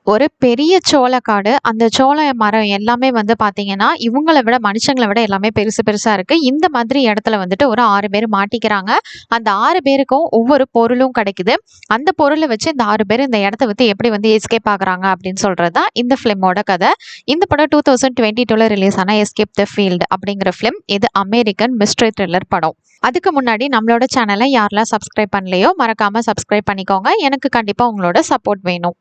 ஒரு பெரிய சோளக்காடு. அந்த சோள மரம் எல்லாமே வந்து பார்த்தீங்கன்னா, இவங்கள விட மனுஷங்கள விட எல்லாமே பெருசு பெருசா இருக்கு. இந்த மாதிரி இடத்துல வந்துட்டு ஒரு 6 பேர் மாட்டிக்கிறாங்க. அந்த 6 பேருக்கும் ஒவ்வொரு பொருளும் கிடைக்குது. அந்த பொருள வச்சு இந்த 6 பேர் இந்த இடத்த விட்டு எப்படி வந்து எஸ்கேப் ஆகுறாங்க அப்படின்னு சொல்றது தான் இந்த ஃபிலிமோட கதை. இந்த படம் 2022ல ரிலீஸ் ஆன எஸ்கேப் த ஃபீல்ட் அப்படிங்கிற ஃபிலிம். இது அமெரிக்கன் மிஸ்ட்ரி த்ரில்லர் படம். அதுக்கு முன்னாடி நம்மளோட சேனலை யாரெல்லாம் சப்ஸ்கிரைப் பண்ணலையோ மறக்காம சப்ஸ்கிரைப் பண்ணிக்கோங்க. எனக்கு கண்டிப்பா உங்களோட சப்போர்ட் வேணும்.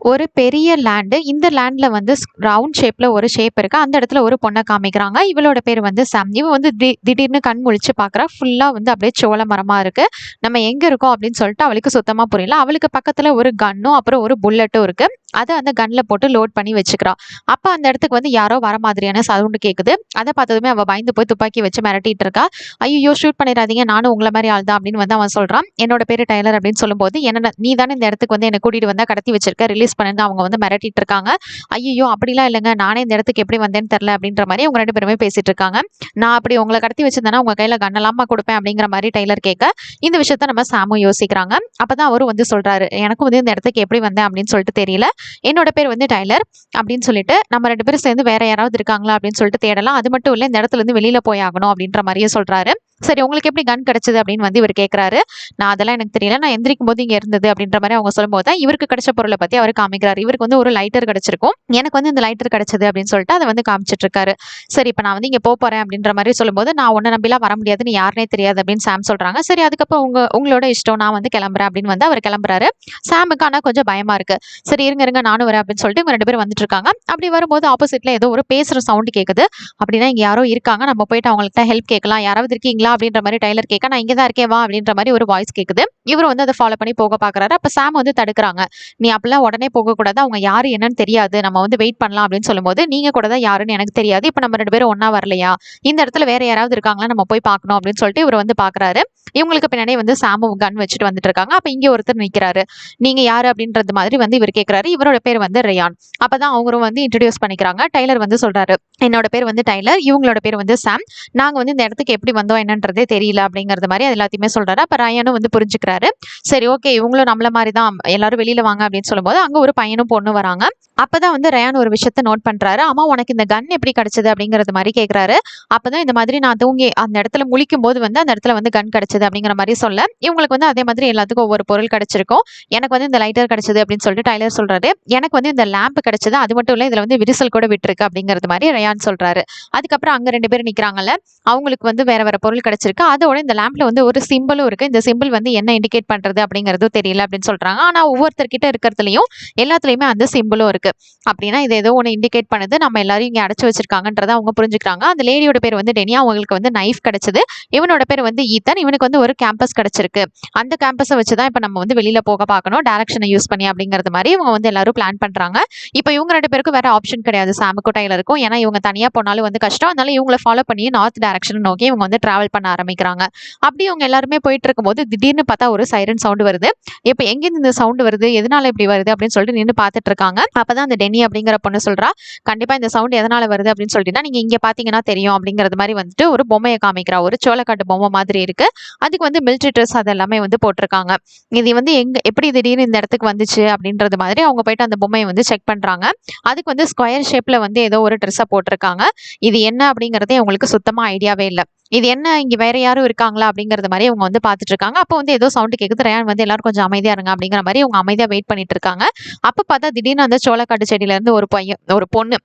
ஒரு பெரிய லேண்டு. இந்த லேண்ட்ல வந்து ரவுண்ட் ஷேப்ல ஒரு ஷேப் இருக்கு. அந்த இடத்துல ஒரு பொண்ண காமிக்கிறாங்க. இவளோட பேர் வந்து சாம். இவ வந்து திடீர்னு கண் முழிச்சு பார்க்குறா. ஃபுல்லா வந்து அப்படியே சோள மரமா இருக்கு. நம்ம எங்க இருக்கோம் அப்படின்னு சொல்லிட்டு அவளுக்கு சுத்தமா புரியல. அவளுக்கு பக்கத்துல ஒரு கன்னும் அப்புறம் ஒரு புல்லட்டும் இருக்கு. அத அந்த கன்ல போட்டு லோட் பண்ணி வச்சுக்கிறா. அப்ப அந்த இடத்துக்கு வந்து யாரோ வர மாதிரியான சவுண்ட் கேக்குது. அத பார்த்ததுமே அவ பயந்து போய் துப்பாக்கி வச்சு மிரட்டிட்டு இருக்கா. ஐயோ ஷூட் பண்ணிடாதீங்க, நானும் உங்கள மாதிரி ஆள் தான் அப்படின்னு வந்து அவன் சொல்றான். என்னோட பேரு டைலர் அப்படின்னு சொல்லும்போது, என்ன நீ தானே இந்த இடத்துக்கு வந்து என்ன கூட்டிட்டு வந்தா கடத்தி வச்சிருக்க, ரிலீஸ் பண்ணுங்க அவங்க வந்து மிரட்டிட்டு இருக்காங்க. ஐயோ அப்படிலாம் இல்லைங்க, நானே இந்த இடத்துக்கு எப்படி வந்தேன்னு தெரியல அப்படின்ற மாதிரி அவங்க 2 பேருமே பேசிட்டு இருக்காங்க. நான் அப்படி உங்களை கடத்தி வச்சிருந்தேன்னா உங்க கையில கண்ணலாமா கொடுப்பேன் அப்படிங்கிற மாதிரி டைலர் கேட்க, இந்த விஷயத்த நம்ம சாமும் யோசிக்கிறாங்க. அப்பதான் அவரும் வந்து சொல்றாரு, எனக்கும் வந்து இந்த இடத்துக்கு எப்படி வந்தேன் அப்படின்னு சொல்லிட்டு தெரியல. என்னோட பேர் வந்து டைலர் அப்படின்னு சொல்லிட்டு நம்ம 2 பேரும் சேர்ந்து வேற யாராவது இருக்காங்களா அப்படின்னு சொல்லிட்டு தேடலாம். அது மட்டும் இல்ல, இந்த இடத்துல இருந்து வெளியில போய் ஆகணும் அப்படின்ற மாதிரியே சொல்றாரு. சரி உங்களுக்கு எப்படி கன் கிடைச்சது அப்படின்னு வந்து இவர் கேட்கிறாரு. நான் அதெல்லாம் எனக்கு தெரியல, நான் எந்திரிக்கும் போது இங்க இருந்தது அப்படின்ற மாதிரி அவங்க சொல்லும்போது தான் இவருக்கு கிடைச்ச பொருளை பத்தி அவர் காமிக்கிறாரு. இவருக்கு வந்து ஒரு லைட்டர் கிடைச்சிருக்கும். எனக்கு வந்து இந்த லைட்டர் கிடைச்சது அப்படின்னு சொல்லிட்டு அதை வந்து காமிச்சிட்டு இருக்காரு. சரி இப்ப நான் வந்து இங்க போறேன் அப்படின்ற மாதிரி சொல்லும்போது, நான் உன்னை நம்பிலாம் வர முடியாது, நீ யாருனே தெரியாது அப்படின்னு சாம் சொல்றாங்க. சரி அதுக்கப்புறம் உங்களோட இஷ்டம், நான் வந்து கிளம்புறேன் அப்படின்னு வந்து அவர் கிளம்புறாரு. சாமுக்கு ஆனா கொஞ்சம் பயமா இருக்கு. சரி இருங்க இருங்க நானும் வரேன் அப்படின்னு சொல்லிட்டு இவங்க 2 பேரும் வந்துட்டு இருக்காங்க. அப்படி வரும்போது ஆப்போசிட்ல ஏதோ ஒரு பேசுற சவுண்ட் கேக்குது. அப்படின்னா இங்க யாரோ இருக்காங்க, நம்ம போயிட்டு அவங்கள்ட்ட ஹெல்ப் கேட்கலாம், யாராவது இருக்கீங்களா அப்படின்ற மாதிரி டைலர் கேட்க, நான் இங்க தான் இருக்கேன் வா அப்படின்ற மாதிரி ஒரு வாய்ஸ் கேக்குது. இவர் வந்து அதை ஃபாலோ பண்ணி போக பாக்குறாரு. அப்ப சாம் வந்து தடுக்கிறாங்க. நீ அப்பெல்லாம் உடனே போக கூடாது, அவங்க யாரு என்னன்னு தெரியாது, நம்ம வந்து வெயிட் பண்ணலாம் அப்படின்னு சொல்லும்போது, நீங்க கூட தான் யாருன்னு எனக்கு தெரியாது, இப்ப நம்ம 2 பேரும் ஒன்னா வரலையா, இந்த இடத்துல வேற யாராவது இருக்காங்களா, நம்ம போய் பார்க்கணும் அப்படின்னு சொல்லிட்டு இவர் வந்து பாக்குறாரு. இவங்களுக்கு பின்னாடி வந்து சாமு கன் வச்சுட்டு வந்துட்டு இருக்காங்க. அப்ப இங்க ஒருத்தர் நிக்கிறாரு. நீங்க யாரு அப்படின்றது மாதிரி வந்து இவர் கேட்கிறாரு. இவரோட பேர் வந்து ரயான். அப்பதான் அவங்களும் வந்து இன்ட்ரடியூஸ் பண்ணிக்கிறாங்க. டைலர் வந்து சொல்றாரு, என்னோட பேர் வந்து டைலர், இவங்களோட பேர் வந்து சாம். நாங்க வந்து இந்த இடத்துக்கு எப்படி வந்தோம் என்னன்றதே தெரியல அப்படிங்கறது மாதிரி எல்லாத்தையுமே சொல்றாரு. அப்ப ரயானும் வந்து புரிஞ்சுக்கிறாரு. சரி ஓகே இவங்களும் நம்மள மாதிரி தான், எல்லாரும் வெளியில வாங்க அப்படின்னு சொல்லும்போது அங்க ஒரு பையனும் பொண்ணு வராங்க. அப்பதான் வந்து ரயான் ஒரு விஷயத்த நோட் பண்றாரு. ஆமா உனக்கு இந்த கன் எப்படி கிடைச்சது அப்படிங்கறது மாதிரி கேட்கிறாரு. அப்பதான் இந்த மாதிரி நான் தூங்கி அந்த இடத்துல முழிக்கும் போது வந்து அந்த இடத்துல வந்து கன் கிடைச்சது அப்படிங்கிற மாதிரி சொல்ல, இவங்களுக்கு வந்து அதே மாதிரி எல்லாத்துக்கும் ஒவ்வொரு பொருள் கிடைச்சிருக்கும். எனக்கு வந்து இந்த லைட்டர் கிடைச்சது அப்படின்னு சொல்லிட்டு டைலர் சொல்றாரு. எனக்கு வந்து இந்த லேம்ப் கிடைச்சது, அது மட்டும் இல்ல இதுல வந்து விரிசல் கூட விட்டுருக்கு அப்படிங்கிறது மாதிரி ரயான் சொல்றாரு. அதுக்கப்புறம் அங்க 2 பேர் நிக்கிறாங்கல்ல, அவங்களுக்கு வந்து வேற வேற பொருள் கிடைச்சிருக்கு. அதோட இந்த லேம்ப்ல வந்து ஒரு சிம்பிளும் இருக்கு. இந்த சிம்பிள் வந்து என்ன இண்டிகேட் பண்றது அப்படிங்கிறது தெரியல அப்படின்னு சொல்றாங்க. ஆனா ஒவ்வொருத்தர்கிட்ட இருக்கிறதுலயும் எல்லாத்துலயுமே அந்த சிம்பிளும் இருக்கு. அப்படின்னா இது ஏதோ ஒன்று இண்டிகேட் பண்ணுது, நம்ம எல்லாரும் இங்க அடைச்சு வச்சிருக்காங்கன்றத அவங்க புரிஞ்சுக்கிறாங்க. அந்த லேடியோட பேர் வந்து டெனியா, அவங்களுக்கு வந்து நைஃப் கிடைச்சது. இவனோட பேர் வந்து ஈத்தன், இவனுக்கு வந்து ஒரு கேம்பஸ் கிடைச்சிருக்கு. அந்த கேம்பஸை வச்சுதான் இப்ப நம்ம வந்து வெளியில போக பார்க்கணும், டைரக்ஷனை யூஸ் பண்ணி அப்படிங்கிறது மாதிரி இவங்க வந்து எல்லாரும் பிளான் பண்றாங்க. இப்ப இவங்க 2 பேருக்கும் வேற ஆப்ஷன் கிடையாது, சாமுக்கும் டைலருக்கும். ஏன்னா இவங்க தனியா போனாலும் வந்து கஷ்டம். அதனால இவங்களை ஃபாலோ பண்ணி நார்த் டைரக்ஷன் நோக்கி இவங்க வந்து டிராவல் பண்ண ஆரம்பிக்கிறாங்க. அப்படி இவங்க எல்லாருமே போயிட்டு இருக்கும்போது திடீர்னு பார்த்தா ஒரு சைரன் சவுண்ட் வருது. இப்ப எங்கிருந்து இந்த சவுண்ட் வருது, எதனால இப்படி வருது அப்படின்னு சொல்லிட்டு நின்று பார்த்துட்டு இருக்காங்க. அப்பதான் அந்த டெனி அப்படிங்கிற பொண்ணு சொல்றா, கண்டிப்பா இந்த சவுண்ட் எதனால வருது அப்படின்னு சொல்லிட்டு நீங்க இங்க பாத்தீங்கன்னா தெரியும் அப்படிங்கிறது மாதிரி வந்துட்டு ஒரு பொம்மையை காமிக்கிறா. ஒரு சோளக்காட்டு பொம்மை மாதிரி இருக்கு. அதுக்கு வந்து மிலிட்டரி ட்ரெஸ் அது எல்லாமே வந்து போட்டிருக்காங்க. இது வந்து எப்படி திடீர்னு இந்த இடத்துக்கு வந்துச்சு அப்படின்றது மாதிரி அவங்க போயிட்டு அந்த பொம்மையை வந்து செக் பண்றாங்க. அதுக்கு வந்து ஸ்கொயர் ஷேப்ல வந்து ஏதோ ஒரு ட்ரெஸ்ஸை போட்டிருக்காங்க. இது என்ன அப்படிங்கறதே அவங்களுக்கு சுத்தமா ஐடியாவே இல்லை. இது என்ன இங்க வேற யாரும் இருக்காங்களா அப்படிங்கறது மாதிரி அவங்க வந்து பாத்துட்டு இருக்காங்க. அப்போ வந்து ஏதோ சவுண்ட் கேக்குது. ரயான் வந்து எல்லாரும் கொஞ்சம் அமைதியா இருங்க அப்படிங்கிற மாதிரி அவங்க அமைதியா வெயிட் பண்ணிட்டு இருக்காங்க. அப்ப பார்த்தா திடீர்னு அந்த சோளக்காட்டு செடியில இருந்து ஒரு பையன், ஒரு பொண்ணு,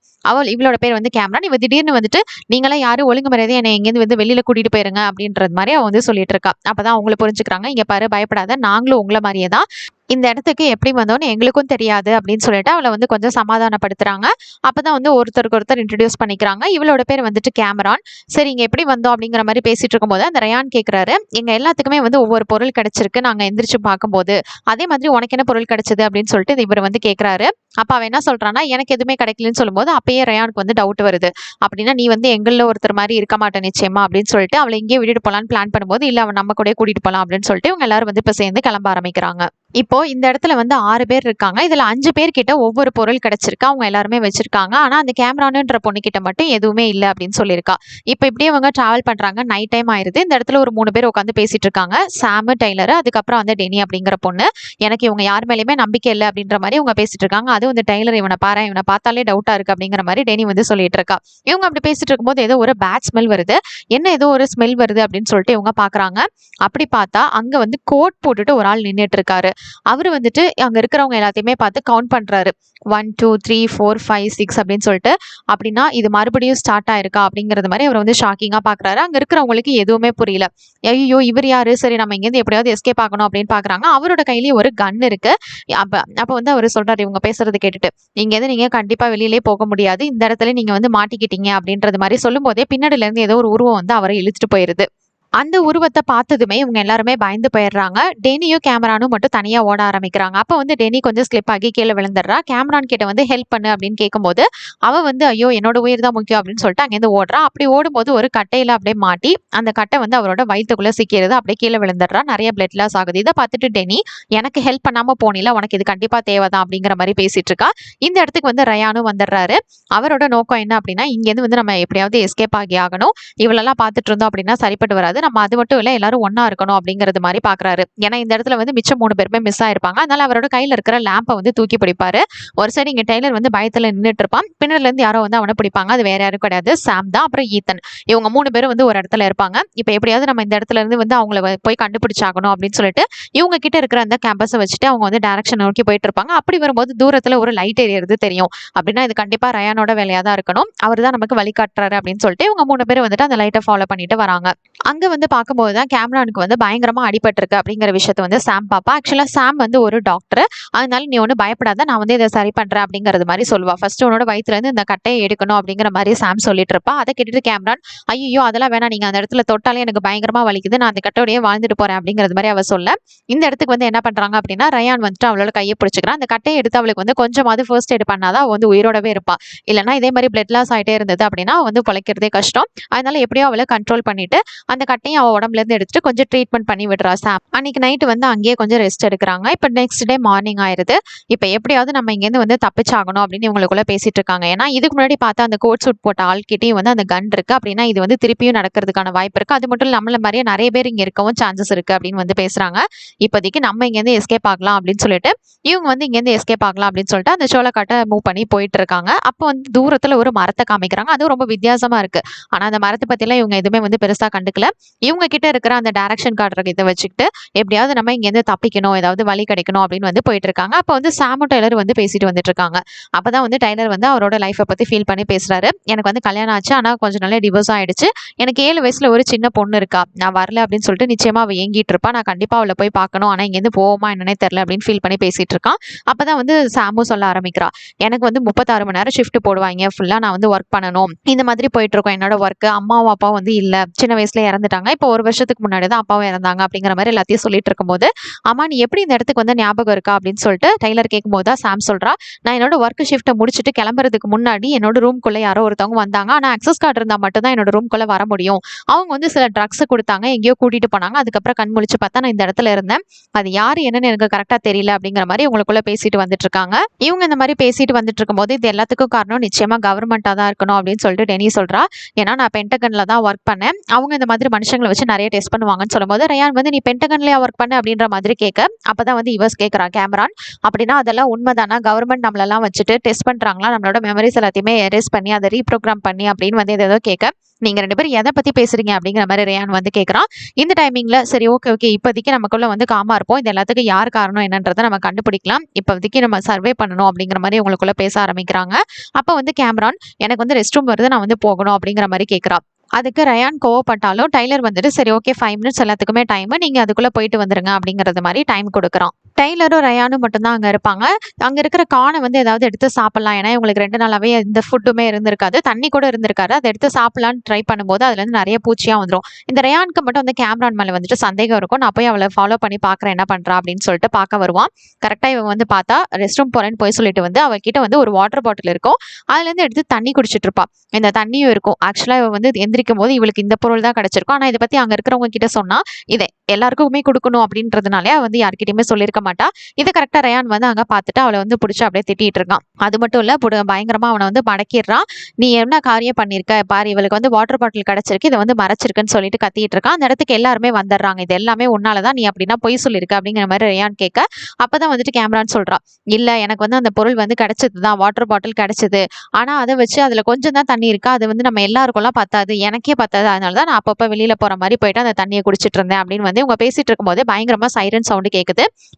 இவளோட பேர் வந்து கேமரா, இவ திடீர்னு வந்துட்டு நீங்களாம் யாரும் ஒழுங்கு மரியாதை என்னை எங்கேருந்து வந்து வெளியில கூட்டிட்டு போயிருங்க அப்படின்றது மாதிரி அவ வந்து சொல்லிட்டு இருக்கா. அப்பதான் அவங்கள புரிஞ்சுக்கிறாங்க. இங்க பாரு பயப்படாத, நாங்களும் உங்களை மாதிரியே தான், இந்த இடத்துக்கு எப்படி வந்தோன்னு எங்களுக்கும் தெரியாது அப்படின்னு சொல்லிட்டு அவளை வந்து கொஞ்சம் சமாதானப்படுத்துறாங்க. அப்பதான் வந்து ஒருத்தருக்கு ஒருத்தர் இன்ட்ரடியூஸ் பண்ணிக்கிறாங்க. இவளோட பேர் வந்துட்டு கேமரான். சரி இங்க எப்படி வந்தோம் அப்படிங்கிற மாதிரி பேசிட்டு இருக்கும்போது அந்த ரயான் கேட்கிறாரு, எங்க எல்லாத்துக்குமே வந்து ஒவ்வொரு பொருள் கிடைச்சிருக்கு நாங்க எந்திரிச்சு பார்க்கும்போது, அதே மாதிரி உனக்கு என்ன பொருள் கிடைச்சது அப்படின்னு சொல்லிட்டு இவர் வந்து கேட்கிறாரு. அப்ப அவன் என்ன சொல்றான்னா, எனக்கு எதுவுமே கிடைக்கலன்னு சொல்லும்போது அப்பயே ரயானுக்கு வந்து டவுட் வருது. அப்படின்னா நீ வந்து எங்கள ஒருத்தர் மாதிரி இருக்க மாட்டேன் நிச்சயமா அப்படின்னு சொல்லிட்டு அவளை இங்கே விட்டுட்டு போலான்னு பிளான் பண்ணும்போது, இல்ல அவன் நம்ம கூட கூட்டிட்டு போலாம் அப்படின்னு சொல்லிட்டு இவங்க எல்லாரும் வந்து இப்ப சேர்ந்து கிளம்ப ஆரம்பிக்கிறாங்க. இப்போ இந்த இடத்துல வந்து 6 பேர் இருக்காங்க. இதுல 5 பேர் கிட்ட ஒவ்வொரு பொருள் கிடைச்சிருக்கு. அவங்க எல்லாருமே வச்சிருக்காங்க. ஆனா அந்த கேமரானுன்ற பொண்ணுகிட்ட மட்டும் எதுவுமே இல்ல அப்படின்னு சொல்லியிருக்கா. இப்ப இப்படியே அவங்க டிராவல் பண்றாங்க. நைட் டைம் ஆயிருது. இந்த இடத்துல ஒரு 3 பேர் உட்காந்து பேசிட்டு இருக்காங்க. சாமு, டெய்லர், அதுக்கப்புறம் வந்து டெனி அப்படிங்கிற பொண்ணு. எனக்கு இவங்க யார் மேலயுமே நம்பிக்கை இல்ல அப்படின்ற மாரி இவங்க பேசிட்டு இருக்காங்க. அதுவும் வந்து டெய்லர் இவனை பாரேன், இவனை பார்த்தாலே டவுட்டா இருக்கு அப்படிங்கிற மாரி டெனி வந்து சொல்லிட்டு இருக்கா. இவங்க அப்படி பேசிட்டு இருக்கும்போது ஏதோ ஒரு பேட் ஸ்மெல் வருது. என்ன ஏதோ ஒரு ஸ்மெல் வருது அப்படின்னு சொல்லிட்டு இவங்க பாக்குறாங்க. அப்படி பார்த்தா அங்க வந்து கோட் போட்டுட்டு ஒரு ஆள் நின்னுட்டு இருக்காரு. அவரு வந்துட்டு அங்க இருக்கிறவங்க எல்லாத்தையுமே பார்த்து கவுண்ட் பண்றாரு. 1 2 3 4 5 6 அப்படின்னு சொல்லிட்டு. அப்படின்னா இது மறுபடியும் ஸ்டார்ட் ஆயிருக்கா அப்படிங்கிறது மாதிரி அவர் வந்து ஷாக்கிங்கா பாக்குறாரு. அங்க இருக்கிறவங்களுக்கு எதுவுமே புரியல. ஐயோ இவர் யாரு, சரி நம்ம இங்கேருந்து எப்படியாவது எஸ்கேப் ஆகணும் அப்படின்னு பாக்குறாங்க. அவரோட கையிலேயே ஒரு கன் இருக்கு. அப்ப அப்ப வந்து அவர் சொல்றாரு இவங்க பேசுறது கேட்டுட்டு, இங்கேருந்து நீங்க கண்டிப்பா வெளியிலே போக முடியாது, இந்த இடத்துல நீங்க வந்து மாட்டிக்கிட்டீங்க அப்படின்றது மாதிரி சொல்லும் போதே பின்னாடில இருந்து ஏதோ ஒரு உருவம் வந்து அவரை இழுத்துட்டு போயிருது. அந்த உருவத்த பார்த்ததுமே இவங்க எல்லாருமே பயந்து போயிடுறாங்க. டெனியும் கேமரானும் மட்டும் தனியா ஓட ஆரம்பிக்கிறாங்க. அப்ப வந்து டெனி கொஞ்சம் ஸ்லிப் ஆகி கீழ விழுந்துடுறா. கேமரான் கிட்ட வந்து ஹெல்ப் பண்ணு அப்படின்னு கேட்கும்போது, அவ வந்து ஐயோ என்னோட உயிர் தான் முக்கியம் அப்படின்னு சொல்லிட்டு அங்கேருந்து ஓடுறா. அப்படி ஓடும்போது ஒரு கட்டையில அப்படியே மாட்டி, அந்த கட்டை வந்து அவரோட வயித்துக்குள்ள சிக்கிறது. அப்படியே கீழ விழுந்துடுறா. நிறைய பிளட் லாஸ் ஆகுது. இதை பார்த்துட்டு டெனி, எனக்கு ஹெல்ப் பண்ணாம போனில, உனக்கு இது கண்டிப்பா தேவைதான் அப்படிங்கிற மாதிரி பேசிட்டு இருக்கா. இந்த இடத்துக்கு வந்து ரயானும் வந்துடுறாரு. அவரோட நோக்கம் என்ன அப்படின்னா, இங்கேருந்து வந்து நம்ம எப்படியாவது எஸ்கேப் ஆகி ஆகணும். இவளெல்லாம் பார்த்துட்டு இருந்தோம் அப்படின்னா சரிப்பட்டு வராது. நம்ம அது மட்டும் இல்ல எல்லாரும் ஒண்ணா இருக்கணும் அப்படிங்கிறது மாதிரி பாக்குறாரு. ஏன்னா இந்த இடத்துல வந்து மிச்சம் 3 பேருமே மிஸ் ஆயிருப்பாங்க. அதனால அவரோட கையில இருக்கிற லேம்பை வந்து தூக்கி பிடிப்பாரு. ஒரு சைடு இங்க டெய்லர் வந்து பயத்துல நின்னுட்டு இருப்பான். பின்னாடில இருந்து யாரோ வந்து அவனை பிடிப்பாங்க. அது வேற யாரும் கிடையாது, சாம் தான். அப்புறம் ஈத்தன். இவங்க 3 பேரும் வந்து ஒரு இடத்துல இருப்பாங்க. இப்ப எப்படியாவது நம்ம இந்த இடத்துல இருந்து வந்து அவங்கள போய் கண்டுபிடிச்சாகணும் அப்படின்னு சொல்லிட்டு இவங்க கிட்ட இருக்கிற அந்த கேம்பஸை வச்சுட்டு அவங்க வந்து டைரக்ஷன் நோக்கி போயிட்டு இருப்பாங்க. அப்படி வரும்போது தூரத்துல ஒரு லைட் எரியறது தெரியும். அப்படின்னா இது கண்டிப்பா ரயானோட வேலையா தான் இருக்கணும். அவர் தான் நமக்கு வழிகாட்டுறாரு அப்படின்னு சொல்லிட்டு இவங்க 3 பேரும் வந்துட்டு அந்த லைட்டை ஃபாலோ பண்ணிட்டு வராங்க. அங்க வந்து பார்க்கும்போது தான் கேமரானுக்கு வந்து பயங்கரமா அடிபட்டிருக்கு அப்படிங்கிற விஷயத்த வந்து சாம் பாப்பா. ஆக்சுவலா சாம் வந்து ஒரு டாக்டர். அதனால நீ ஒன்றும் பயப்படாத, நான் வந்து இதை சரி பண்றேன் அப்படிங்கிறது மாதிரி சொல்லுவா. ஃபர்ஸ்ட் உன்னோட வயிற்றுல இருந்து இந்த கட்டையை எடுக்கணும் அப்படிங்கிற மாதிரி சாம் சொல்லிட்டு இருப்பா. அதை கேட்டுட்டு கேமரான், ஐயோ அதெல்லாம் வேணா, நீங்க அந்த இடத்துல தொட்டாலே எனக்கு பயங்கரமா வலிக்குது, நான் அந்த கட்டையோடய வாழ்ந்துட்டு போறேன் அப்படிங்கிறது மாதிரி அவ சொல்ல, இந்த இடத்துக்கு வந்து என்ன பண்றாங்க அப்படின்னா ரயான் வந்துட்டு அவளோட கையை பிடிச்சிக்கிறான். அந்த கட்டையை எடுத்து அவளுக்கு வந்து கொஞ்சமாவது ஃபர்ஸ்ட் எய்ட் பண்ணாதான் அவ வந்து உயிரோடவே இருப்பா. இல்லைன்னா இதே மாதிரி பிளட் லாஸ் ஆயிட்டே இருந்தது அப்படின்னா வந்து பொழைக்கிறதே கஷ்டம். அதனால எப்படியோ அவளை கண்ட்ரோல் பண்ணிட்டு அந்த கட்டையும் அவ உடம்புல இருந்து எடுத்துட்டு கொஞ்சம் ட்ரீட்மெண்ட் பண்ணி விடுறா சாம். அன்னைக்கு நைட்டு வந்து அங்கேயே கொஞ்சம் ரெஸ்ட் எடுக்கிறாங்க. இப்போ நெக்ஸ்ட் டே மார்னிங் ஆயிருது. இப்போ எப்படியாவது நம்ம இங்கேருந்து வந்து தப்பிச்சாகணும் அப்படின்னு இவங்களுக்குள்ள பேசிட்டு இருக்காங்க. ஏன்னா இதுக்கு முன்னாடி பார்த்தா அந்த கோட் சூட் போட்ட ஆள்கிட்டையும் வந்து அந்த கன் இருக்கு. அப்படின்னா இது வந்து திருப்பியும் நடக்கிறதுக்கான வாய்ப்பு இருக்கு. அது மட்டும் நம்மள மாதிரியே நிறைய பேர் இங்க இருக்கவும் சான்சஸ் இருக்கு அப்படின்னு வந்து பேசுறாங்க. இப்போதைக்கு நம்ம இங்கேருந்து எஸ்கேப் ஆகலாம் அப்படின்னு சொல்லிட்டு இவங்க வந்து இங்கேருந்து எஸ்கேப் ஆகலாம் அப்படின்னு சொல்லிட்டு அந்த சோளக்காட்டை மூவ் பண்ணி போயிட்டு இருக்காங்க. அப்போ வந்து தூரத்துல ஒரு மரத்தை காமிக்கிறாங்க. அதுவும் ரொம்ப வித்தியாசமா இருக்கு. ஆனா அந்த மரத்தை பத்திலாம் இவங்க எதுவுமே வந்து பெருசா கண்டுக்கல. இவங்க கிட்ட இருக்கிற அந்த டைரக்ஷன் கார்டர் இதை வச்சுக்கிட்டு எப்படியாவது நம்ம இங்கேருந்து தப்பிக்கணும், ஏதாவது வழி கிடைக்கணும் அப்படின்னு வந்து போயிட்டு இருக்காங்க. அப்போ வந்து சாமு டெய்லர் வந்து பேசிட்டு வந்துட்டு இருக்காங்க. அப்பதான் வந்து டெய்லர் வந்து அவரோட லைஃப்பை பத்தி ஃபீல் பண்ணி பேசுறாரு. எனக்கு வந்து கல்யாணம் ஆச்சு, ஆனா கொஞ்சம் நாளே டிவோர்ஸ் ஆயிடுச்சு. எனக்கு 7 வயசுல ஒரு சின்ன பொண்ணு இருக்கா. நான் வரல அப்படின்னு சொல்லிட்டு நிச்சயமா அவ ஏங்கிட்டு இருப்பா. நான் கண்டிப்பா அவளை போய் பார்க்கணும், ஆனா இங்கேருந்து போவோமா என்னன்னே தெரியல அப்படின்னு ஃபீல் பண்ணி பேசிட்டு இருக்கான். அப்பதான் வந்து சாமு சொல்ல ஆரம்பிக்கிறா, எனக்கு வந்து 36 மணி நேரம் ஷிஃப்ட் போடுவாங்க, ஃபுல்லா நான் வந்து ஒர்க் பண்ணணும், இந்த மாதிரி போயிட்டு இருக்கோம் என்னோட ஒர்க். அம்மாவும் அப்பாவும் வந்து இல்ல, சின்ன வயசுல இறந்துட்டாங்க, இப்போ 1 வருஷத்துக்கு முன்னாடி தான் அப்பாவும் இறந்தாங்க அப்படிங்கிற மாதிரி எல்லாத்தையும் சொல்லிட்டு இருக்கும்போது, அம்மா நீ எப்படி இந்த இடத்துக்கு வந்து ஞாபகம் இருக்கா அப்படின்னு சொல்லிட்டு டெய்லர் கேட்கும்போது தான் சாம் சொல்றா, நான் என்னோட ஒர்க் ஷிஃப்ட்டை முடிச்சுட்டு கிளம்புறதுக்கு முன்னாடி என்னோட ரூம்குள்ள யாரோ ஒருத்தவங்க வந்தாங்க. ஆனா அக்சஸ் கார்டு இருந்தா மட்டும் தான் என்னோட ரூம்குள்ள வர முடியும். அவங்க வந்து சில ட்ரக்ஸ் கொடுத்தாங்க, எங்கேயோ கூட்டிட்டு போனாங்க. அதுக்கப்புறம் கண் முழிச்சு பார்த்தா நான் இந்த இடத்துல இருந்தேன். அது யாரு என்னன்னு எனக்கு கரெக்டா தெரியல அப்படிங்கிற மாதிரி உங்களுக்குள்ள பேசிட்டு வந்துட்டு இருக்காங்க. இவங்க இந்த மாதிரி பேசிட்டு வந்துட்டு இருக்கும்போது இது எல்லாத்துக்கும் காரணம் நிச்சயமா கவர்மெண்டா தான் இருக்கணும் அப்படின்னு சொல்லிட்டு டெனி சொல்றா. ஏன்னா நான் பென்டகன்ல தான் ஒர்க் பண்ணேன், அவங்க இந்த மாதிரி மனுஷங்களை வச்சு நிறைய டெஸ்ட் பண்ணுவாங்கன்னு சொல்லும்போது ரயான் வந்து நீ பென்டகன்லயா ஒர்க் பண்ண அப்படின்ற மாதிரி கேட்க, அப்பதான் வந்து இவர்ஸ் கேட்கறா கேமரான், அப்படின்னா அதெல்லாம் உண்மைதானா, கவர்மெண்ட் நம்மளெல்லாம் வச்சுட்டு டெஸ்ட் பண்றாங்களா, நம்மளோட மெமரிஸ் எல்லாத்தையுமே எரேஸ் பண்ணி அதை ரீப்ரோக்ராம் பண்ணி அப்படின்னு வந்து ஏதோ கேட்க, நீங்க 2 பேரும் எதை பத்தி பேசுறீங்க அப்படிங்கிற மாதிரி ரயான் வந்து கேட்கறான். இந்த டைமிங்ல சரி ஓகே இப்போதைக்கு நமக்குள்ள வந்து காமா இருப்போம், இது எல்லாத்துக்கும் யார் காரணம் என்னன்றதை நம்ம கண்டுபிடிக்கலாம், இப்போதைக்கு நம்ம சர்வே பண்ணணும் அப்படிங்கிற மாதிரி உங்களுக்குள்ள பேச ஆரம்பிக்கிறாங்க. அப்போ வந்து கேமரான் எனக்கு வந்து ரெஸ்ட் ரூம் வருது, நான் வந்து போகணும் அப்படிங்கிற மாதிரி கேட்கறா. அதுக்கு ரயான் கோவப்பட்டாலும் டெய்லர் வந்துட்டு சரி ஓகே 5 மினிட்ஸ் எல்லாத்துக்குமே டைம், நீங்க அதுக்குள்ள போயிட்டு வந்துருங்க அப்படிங்கறது மாதிரி டைம் கொடுக்குறான். டெய்லரும் ரயானும் மட்டும்தான் அங்க இருப்பாங்க. அங்க இருக்கிற கானை வந்து ஏதாவது எடுத்து சாப்பிடலாம், ஏன்னா இவங்களுக்கு 2 நாளாவே எந்த ஃபுட்டுமே இருந்திருக்காது, தண்ணி கூட இருந்திருக்காரு. அதை எடுத்து சாப்பிடலான்னு ட்ரை பண்ணும்போது அதுல இருந்து நிறைய பூச்சியா வந்துடும். இந்த ரயானுக்கு மட்டும் வந்து கேமரான் மேல வந்துட்டு சந்தேகம் இருக்கும். நான் போய் அவளை ஃபாலோ பண்ணி பாக்குறேன் என்ன பண்றா அப்படின்னு சொல்லிட்டு பார்க்க வருவான். கரெக்டா இவன் வந்து பார்த்தா ரெஸ்ட் ரூம் போறேன்னு போய் சொல்லிட்டு வந்து அவகிட்ட வந்து ஒரு வாட்டர் பாட்டில் இருக்கும், அதுல இருந்து எடுத்து தண்ணி குடிச்சிட்டு இருப்பா. இந்த தண்ணியும் இருக்கும். ஆக்சுவலா இவ வந்து எந்திரிக்கும் போது இவளுக்கு இந்த பொருள் தான் கிடைச்சிருக்கும். ஆனா இதை பத்தி அங்க இருக்கிறவங்க கிட்ட சொன்னா இதை எல்லாருக்குமே கொடுக்கணும் அப்படின்றதுனாலே அவ வந்து யார்கிட்டயுமே சொல்லியிருக்க மாட்டா. இதை கரெக்டா ரயான் வந்து அங்க பார்த்துட்டு அவளை வந்து பிடிச்சி அப்படியே திட்டிட்டு இருக்கான். அது மட்டும் இல்ல பயங்கரமா அவனை வந்து மடக்கிடுறான். நீ என்ன காரியம் பண்ணிருக்க பாரு, இவளுக்கு வந்து வாட்டர் பாட்டில் கிடைச்சிருக்கு, இதை வந்து மறைச்சிருக்குன்னு சொல்லிட்டு கத்திட்டு இருக்கான். அந்த இடத்துக்கு எல்லாருமே வந்துடுறாங்க. இது எல்லாமே உன்னாலதான், நீ அப்படின்னா பொய் சொல்லியிருக்க அப்படிங்கிற மாதிரி ரயான் கேட்க, அப்பதான் வந்துட்டு கேமரான்னு சொல்றா, இல்ல எனக்கு வந்து அந்த பொருள் வந்து கிடைச்சதுதான், வாட்டர் பாட்டில் கிடைச்சது. ஆனா அதை வச்சு அதுல கொஞ்சம் தான் தண்ணி இருக்கு, அது வந்து நம்ம எல்லாருக்கும்லாம் பத்தாது, எனக்கே பத்தாது, அதனாலதான் நான் அப்பப்ப வெளியில போற மாதிரி போயிட்டு அந்த தண்ணியை குடிச்சிட்டு இருந்தேன் அப்படின்னு வந்து இவங்க பேசிட்டு இருக்கும்போது பயங்கரமா சைரன் சவுண்ட் கேக்குது.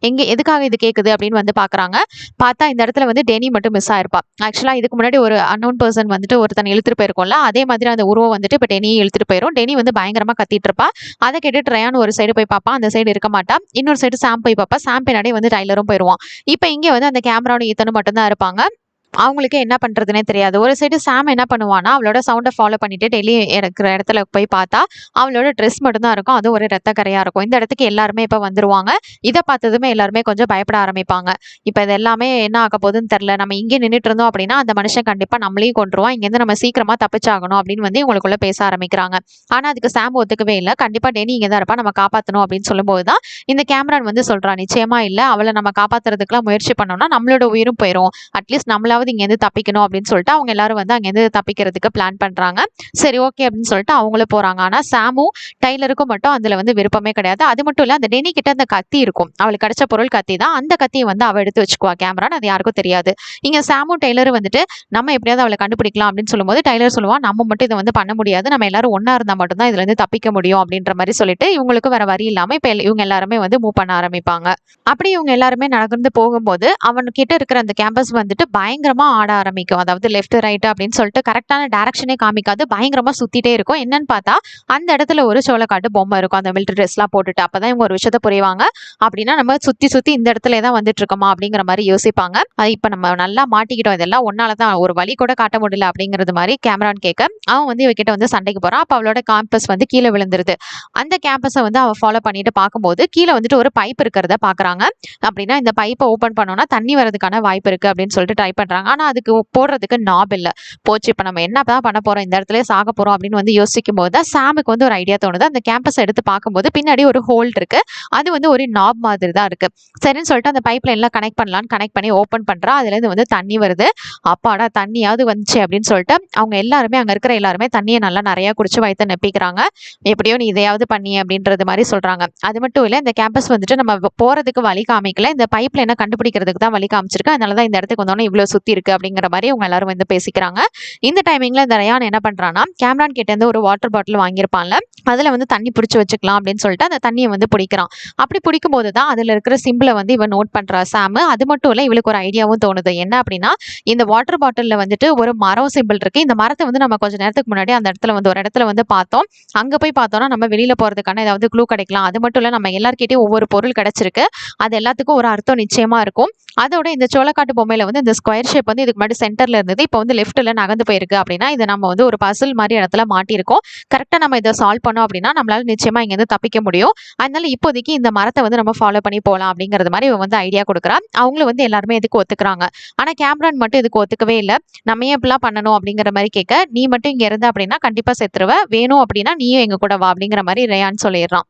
எதுக்காக இது கேக்குது அப்படின்னு வந்து பாக்குறாங்க. பார்த்தா இந்த இடத்துல வந்து டெனி மட்டும் மிஸ் ஆயிருப்பா. ஆக்சுவலா இதுக்கு முன்னாடி ஒரு அன்னோன் பர்சன் வந்துட்டு ஒருத்தன் இழுத்துட்டு போயிருக்கோம்ல, அதே மாதிரி அந்த உருவம் வந்துட்டு இப்ப டெனி இழுத்துட்டு போயிரும். டெனி வந்து பயங்கரமா கத்திட்டு இருப்பா. அதை கேட்டுட்டு ரயான் ஒரு சைடு போய் பாப்பா, அந்த சைடு இருக்க மாட்டா. இன்னொரு சைடு சாம் போய் பாப்பா. சாம் பின்னாடி வந்து டைலரும் போயிருவான். இப்ப இங்க வந்து அந்த கேமராவோட ஈத்தனும் மட்டும் தான் இருப்பாங்க. அவங்களுக்கு என்ன பண்றதுனே தெரியாது. ஒரு சைடு சாம் என்ன பண்ணுவானா, அவளோட சவுண்டை ஃபாலோ பண்ணிட்டு டெய்லி இருக்கிற இடத்துல போய் பார்த்தா அவளோட ட்ரெஸ் மட்டும் தான் இருக்கும், அது ஒரு ரத்த கரையா இருக்கும். இந்த இடத்துக்கு எல்லாருமே இப்ப வந்துருவாங்க. இதை பார்த்ததுமே எல்லாருமே கொஞ்சம் பயப்பட ஆரம்பிப்பாங்க. இப்ப இது எல்லாமே என்ன ஆக போகுதுன்னு தெரியல, நம்ம இங்கே நின்றுட்டு இருந்தோம் அப்படின்னா அந்த மனுஷன் கண்டிப்பா நம்மளையும் கொண்டுருவான், இங்கேருந்து நம்ம சீக்கிரமா தப்பிச்சாகணும் அப்படின்னு வந்து இவங்களுக்குள்ள பேச ஆரம்பிக்கிறாங்க. ஆனா அதுக்கு சாம் ஒத்துக்கவே இல்லை. கண்டிப்பா டெனி இங்கே தான் இருப்பா, நம்ம காப்பாற்றணும் அப்படின்னு சொல்லும்போது தான் இந்த கேமரான் வந்து சொல்றான், நிச்சயமா இல்லை, அவளை நம்ம காப்பாத்துறதுக்குலாம் முயற்சி பண்ணோம்னா நம்மளோட உயிரும் போயிடும், அட்லீஸ்ட் நம்மளாவது இங்கேருந்து தப்பிக்கணும் அப்படின்னு சொல்லிட்டு அவங்க எல்லாரும் வந்து அங்கேருந்து தப்பிக்கிறதுக்கு பிளான் பண்றாங்க. சரி ஓகே அப்படின்னு சொல்லிட்டு அவங்களும் போறாங்க. ஆனா சாமும் டைலருக்கும் மட்டும் அதுல வந்து விருப்பமே கிடையாது. அது மட்டும் இல்ல, அந்த டெனி கிட்ட அந்த கத்தி இருக்கும், அவளுக்கு கிடைச்ச பொருள் கத்தி தான், அந்த கத்தியை வந்து அவ எடுத்து வச்சுக்குவா கேமரான்னு, அது யாருக்கும் தெரியாது. இங்க சாமும் டெய்லரும் வந்துட்டு நம்ம எப்படியாவது அவளை கண்டுபிடிக்கலாம் அப்படின்னு சொல்லும்போது டைலர் சொல்லுவான், நம்ம மட்டும் இதை வந்து பண்ண முடியாது, நம்ம எல்லாரும் ஒன்னா இருந்தா மட்டும்தான் இதுல இருந்து தப்பிக்க முடியும் அப்படின்ற மாதிரி சொல்லிட்டு இவங்களுக்கு வேற வழி இல்லாம இப்ப இவங்க எல்லாருமே வந்து மூவ் பண்ண ஆரம்பிப்பாங்க. அப்படி இவங்க எல்லாருமே நடந்து போகும்போது அவன் கிட்ட இருக்கிற அந்த கேம்பஸ் வந்துட்டு பயங்கரமா ஆட ஆரம்பிக்கும். அதாவது லெஃப்ட் ரைட் அப்படின்னு சொல்லிட்டு கரெக்டான டைரக்ஷனே காமிக்காது, பயங்கரமா சுத்திட்டே இருக்கும். என்னன்னு பார்த்தா அந்த இடத்துல ஒரு சோளக்காட்டு பொம்மை இருக்கும், அந்த மிலிட்டரி ட்ரெஸ் எல்லாம் போட்டுட்டு. அப்பதான் இவங்க ஒரு விஷயத்த புரிவாங்க, அப்படின்னா நம்ம சுத்தி சுத்தி இந்த இடத்துல தான் வந்துட்டு இருக்கோமா அப்படிங்கிற மாதிரி யோசிப்பாங்க. அது இப்ப நம்ம நல்லா மாட்டிக்கிட்டோம், இதெல்லாம் ஒன்னாலதான், ஒரு வழி கூட காட்ட முடியல அப்படிங்கிறது மாதிரி கேமரான் கேட்க, அவன் வந்து இவகிட்ட வந்து சண்டைக்கு போறான். அப்ப அவளோட கேம்பஸ் வந்து கீழே விழுந்துருது. அந்த கேம்பஸை வந்து அவ ஃபாலோ பண்ணிட்டு பார்க்கும்போது கீழே வந்துட்டு ஒரு பைப் இருக்கிறத பாக்குறாங்க. அப்படின்னா இந்த பைப்பை ஓபன் பண்ணோம்னா தண்ணி வரதுக்கான வாய்ப்பு இருக்கு அப்படின்னு சொல்லிட்டு ட்ரை பண்றாங்க. ஆனா அதுக்கு போடுறதுக்கு நாப் இல்ல. போச்சு, இப்ப நம்ம என்னதான் பண்ண போறோம், இந்த இடத்துல சாக போறோம் அப்படின்னு வந்து யோசிக்கும் போது தான் சாமுக்கு வந்து ஒரு ஐடியா தோணுது. அந்த கேம்பஸ் எடுத்து பார்க்கும்போது பின்னாடி ஒரு ஹோல் இருக்கு, அது வந்து ஒரு நாப் மாதிரி தான் இருக்கு. சரின்னு சொல்லிட்டு அந்த பைப்ல எல்லாம் கனெக்ட் பண்ணலாம்னு கனெக்ட் பண்ணி ஓபன் பண்றா. அதுல இருந்து வந்து தண்ணி வருது. அப்பாடா தண்ணியாவது வந்துச்சு அப்படின்னு சொல்லிட்டு அவங்க எல்லாருமே, அங்க இருக்கிற எல்லாருமே தண்ணியை நல்லா நிறைய குடிச்சு வயிற்று நெப்பிக்கிறாங்க. எப்படியோ நீ இதையாவது பண்ணி அப்படின்றது மாதிரி சொல்றாங்க. அது மட்டும் இல்ல, இந்த கேம்பஸ் வந்துட்டு நம்ம போறதுக்கு வழி காமிக்கல, இந்த பைப்ல என்ன கண்டுபிடிக்கிறதுக்கு தான் வழி காமிச்சிருக்கு, அதனாலதான் இந்த இடத்துக்கு வந்தோம்னா இவ்வளவு சுத்தி இருக்கு அப்படிங்கிற மாதிரி அவங்க எல்லாரும் வந்து பேசிக்கிறாங்க. இந்த டைமிங்ல இந்த ரயான் என்ன பண்றான்னா, கேமரான் கிட்ட இருந்து ஒரு வாட்டர் பாட்டில் வாங்கியிருப்பான்ல, அதுல வந்து தண்ணி பிடிச்சி வச்சுக்கலாம் அப்படின்னு சொல்லிட்டு அந்த தண்ணியை வந்து பிடிக்கிறான். அப்படி பிடிக்கும் போதுதான் அதுல இருக்கிற சிம்பிளை வந்து இவன் நோட் பண்றா சாம். அது மட்டும் இல்ல, இவளுக்கு ஒரு ஐடியாவும் தோணுது. என்ன அப்படின்னா, இந்த வாட்டர் பாட்டில்ல வந்துட்டு ஒரு மரம் சிம்பிள் இருக்கு, இந்த மரத்தை வந்து நம்ம கொஞ்ச நேரத்துக்கு முன்னாடி அந்த இடத்துல வந்து ஒரு இடத்துல வந்து பார்த்தோம், அங்க போய் பார்த்தோம்னா நம்ம வெளியில போறதுக்கான ஏதாவது க்ளூ கிடைக்கலாம். அது மட்டும் இல்ல, நம்ம எல்லார்கிட்டயும் ஒவ்வொரு பொருள் கிடைச்சிருக்கு, அது எல்லாத்துக்கும் ஒரு அர்த்தம் நிச்சயமா இருக்கும். அதோட இந்த சோளக்காட்டு பொம்மையில வந்து இந்த ஸ்கொயர் ஷேப் வந்து இதுக்கு முன்னாடி சென்டர்ல இருந்தது, இப்போ வந்து லெஃப்ட்ல நகர்ந்து போயிருக்கு. அப்படின்னா இதை நம்ம வந்து ஒரு பசில் மாதிரி இடத்துல மாட்டிருக்கோம். கரெக்டா நம்ம இதை சால்வ் பண்ணோம் அப்படின்னா நம்மளால நிச்சயமா இங்க இருந்து தப்பிக்க முடியும். அதனால இப்போதைக்கு இந்த மரத்தை வந்து நம்ம ஃபாலோ பண்ணி போகலாம் அப்படிங்கிறது மாதிரி இவன் வந்து ஐடியா கொடுக்குறா. அவங்களும் வந்து எல்லாருமே இதுக்கு ஒத்துக்கிறாங்க. ஆனா கேமரான் மட்டும் இதுக்கு ஒத்துக்கவே இல்லை. நம்ம ஏன் இப்படிலாம் பண்ணணும் அப்படிங்கிற மாதிரி கேட்க, நீ மட்டும் இங்க இருந்த அப்படின்னா கண்டிப்பா செத்துருவ, வேணும் அப்படின்னா நீயும் எங்க கூட வா அப்படிங்கிற மாதிரி ரயான் சொல்லிடுறான்.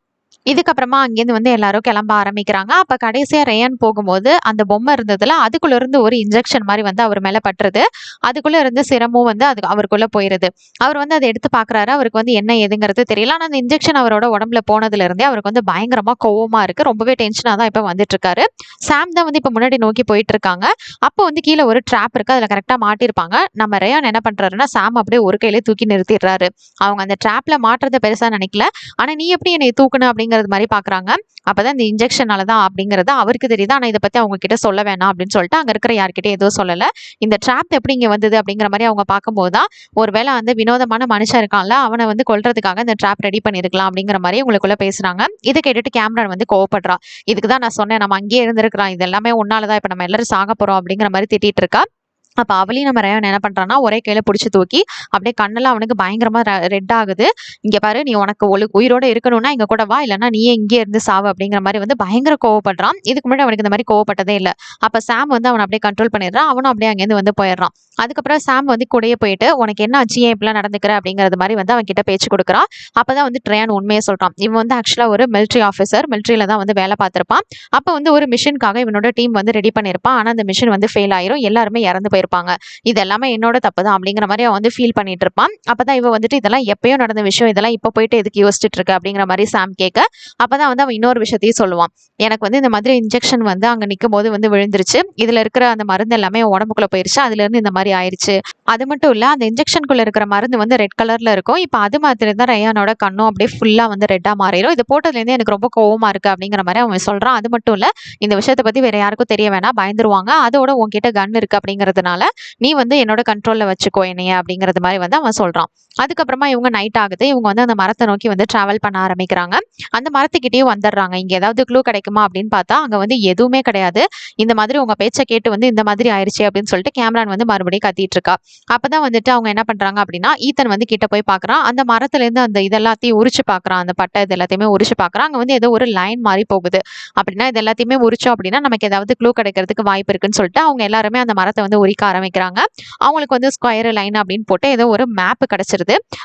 இதுக்கப்புறமா அங்கேருந்து வந்து எல்லாரும் கிளம்ப ஆரம்பிக்கிறாங்க. அப்ப கடைசியா ரயான் போகும்போது அந்த பொம்மை இருந்ததுல அதுக்குள்ள இருந்து ஒரு இன்ஜெக்ஷன் மாதிரி வந்து அவர் மேல பட்டுருது. அதுக்குள்ள இருந்து சிரமும் வந்து அது அவருக்குள்ள போயிருது. அவர் வந்து அதை எடுத்து பாக்குறாரு. அவருக்கு வந்து என்ன ஏதுங்கிறது தெரியல. ஆனா அந்த இன்ஜெக்ஷன் அவரோட உடம்புல போனதுல இருந்தே அவருக்கு வந்து பயங்கரமா கோவமா இருக்கு. ரொம்பவே டென்ஷனா தான் இப்ப வந்துட்டு இருக்காரு. சாம் தான் வந்து இப்ப முன்னாடி நோக்கி போயிட்டு இருக்காங்க. அப்போ வந்து கீழே ஒரு ட்ராப் இருக்கு, அதுல கரெக்டா மாட்டிருப்பாங்க. நம்ம ரயான் என்ன பண்றாருன்னா, சாம் அப்படியே ஒரு கையிலே தூக்கி நிறுத்திடுறாரு. அவங்க அந்த ட்ராப்ல மாட்டுறத பெருசா நினைக்கல. ஆனா நீ எப்படி என்னை தூக்குன அப்படிங்கிறது மாதிரி பாக்குறாங்க. அப்பதான் இந்த இன்ஜெக்ஷனாலதான் அப்படிங்கறது அவருக்கு தெரியுது. ஆனா இதை பத்தி அவங்க கிட்ட சொல்ல வேணாம் அப்படின்னு சொல்லிட்டு அங்க இருக்கிற யார்கிட்ட எதுவும் சொல்லல. இந்த ட்ராப் எப்படி இங்க வந்தது அப்படிங்கிற மாதிரி அவங்க பார்க்கும்போதுதான் ஒருவேளை அந்த வினோதமான மனுஷன் இருக்கான்ல, அவனை வந்து கொல்றதுக்காக இந்த ட்ராப் ரெடி பண்ணிருக்கலாம் அப்படிங்கிற மாதிரி உங்களுக்குள்ள பேசுறாங்க. இதை கேட்டுட்டு கேமரான் வந்து கோவப்படுறா. இதுக்குதான் நான் சொன்னேன், நம்ம அங்கேயே இருந்திருக்கிறோம், இது எல்லாமே உன்னாலதான், இப்ப நம்ம எல்லாரும் சாக போறோம் அப்படிங்கிற மாதிரி திட்டிட்டு இருக்கா. அப்ப அவளையும் நம்ம ரயான் என்ன பண்றான்னா, ஒரே கையில புடிச்சு தூக்கி அப்படியே கண்ணெல்லாம் அவனுக்கு பயங்கரமா ரெட் ஆகுது. "இங்க பாரு, நீ உனக்கு உயிரோட இருக்கணும்னா எங்க கூட வா, இல்லன்னா நீயே இங்கேயே இருந்து சாவு" அப்படிங்கிற மாரி வந்து பயங்கர கோவப்படுறான். இதுக்கு முன்னாடி அவனுக்கு இந்த மாரி கோவப்பட்டதே இல்ல. அப்ப சாம் வந்து அவன அப்படியே கண்ட்ரோல் பண்ணிடுறான். அவனும் அப்படியே அங்கேருந்து வந்து போயிடுறான். அதுக்கப்புறம் சாம் வந்து கூடயே போயிட்டு, "உனக்கு என்ன ஆச்சு? ஏன் இப்படிலாம் நடந்துக்கிற?" அப்படிங்கிறது மாரி வந்து அவன் கிட்ட பேச்சு குடுக்குறான். அப்பதான் வந்து ரயான் உண்மைய சொல்றான். இவன் வந்து ஆக்சுவலா ஒரு மிலிட்டரி ஆஃபீசர். மிலிட்டரியில தான் வந்து வேலை பார்த்திருப்பான். அப்ப வந்து ஒரு மிஷனுக்காக இவனோட டீம் வந்து ரெடி பண்ணியிருப்பான். ஆனா அந்த மிஷன் வந்து ஃபெயில் ஆயிரும். எல்லாருமே இறந்து போயிருப்பாங்க. இது எல்லாமே என்னோட தப்பு தான் அப்படிங்கிற மாரி அவன் வந்து ஃபீல் பண்ணிட்டு இருப்பான். அப்பதான் இவ வந்துட்டு, "இதெல்லாம் எப்பயோ நடந்த விஷயம். இதெல்லாம் இப்ப போயிட்டு எதுக்கு யோசிச்சுட்டு இருக்க?" அப்படிங்கிற மாரி சாம் கேட்க, அப்பதான் வந்து அவன் இன்னொரு விஷயத்தையும் சொல்லுவான். "எனக்கு வந்து இந்த மாதிரி இன்ஜெக்ஷன் வந்து அங்க நிக்கும்போது வந்து விழுந்துருச்சு. இதுல இருக்கிற அந்த மருந்து எல்லாமே என் உடம்புக்குள்ள போயிருச்சு. அதுல இருந்து இந்த மாரி ஆயிருச்சு. அது மட்டும் இல்ல, அந்த இன்ஜெக்ஷனுக்குள்ள இருக்கிற மருந்து வந்து ரெட் கலர்ல இருக்கும். இப்ப அது மாதிரி தான் ரயானோட கண்ணும் அப்படியே ஃபுல்லா வந்து ரெட்டா மாறிரும். இது போட்டதுல இருந்து எனக்கு ரொம்ப கோவமா இருக்கு" அப்படிங்கிற மாரி அவன் சொல்றான். அது மட்டும் இல்ல, "இந்த விஷயத்த பத்தி வேற யாருக்கும் தெரிய வேணாம். பயந்துருவாங்க. அதோட உன்கிட்ட கன் இருக்கு அப்படிங்கிறதுனால நீ வந்து என்னோட கண்ட்ரோல்ல வச்சுக்கோ என்னைய" அப்படிங்கிறது மாதிரி வந்து அவன் சொல்றான். அதுக்கப்புறமா இவங்க நைட் ஆகுது. இவங்க வந்து அந்த மரத்தை நோக்கி வந்து டிராவல் பண்ண ஆரம்பிக்கிறாங்க. அந்த மரத்துக்கிட்டயும் வந்துடுறாங்க. இங்க ஏதாவது க்ளூ கிடைக்குமா அப்படின்னு பார்த்தா அங்க வந்து எதுவுமே கிடையாது. இந்த மாதிரி உங்க பேச்ச கேட்டு வந்து இந்த மாதிரி ஆயிருச்சு அப்படின்னு சொல்லிட்டு கேமரான் வந்து மறுபடியும் கத்திட்டு இருக்கா. அப்பதான் வந்துட்டு அவங்க என்ன பண்றாங்க அப்படின்னா, ஈத்தன் வந்து கிட்ட போய் பார்க்கறான். அந்த மரத்துல இருந்து அந்த இதெல்லாத்தையும் உரிச்சு பார்க்கறான். அந்த பட்டை இது எல்லாத்தையுமே உரிச்சு பார்க்கறான். அங்க வந்து ஏதோ ஒரு லைன் மாதிரி போகுது. அப்படின்னா இது எல்லாத்தையுமே உரிச்சோம் அப்படின்னா நமக்கு ஏதாவது க்ளூ கிடைக்கிறதுக்கு வாய்ப்பு இருக்குன்னு சொல்லிட்டு அவங்க எல்லாருமே அந்த மரத்தை வந்து உரிக்க ஆரம்பிக்கிறாங்க. அவங்களுக்கு வந்து ஸ்கொயர் லைன் அப்படின்னு போட்டு ஏதோ ஒரு மேப் கிடைச்சிருது.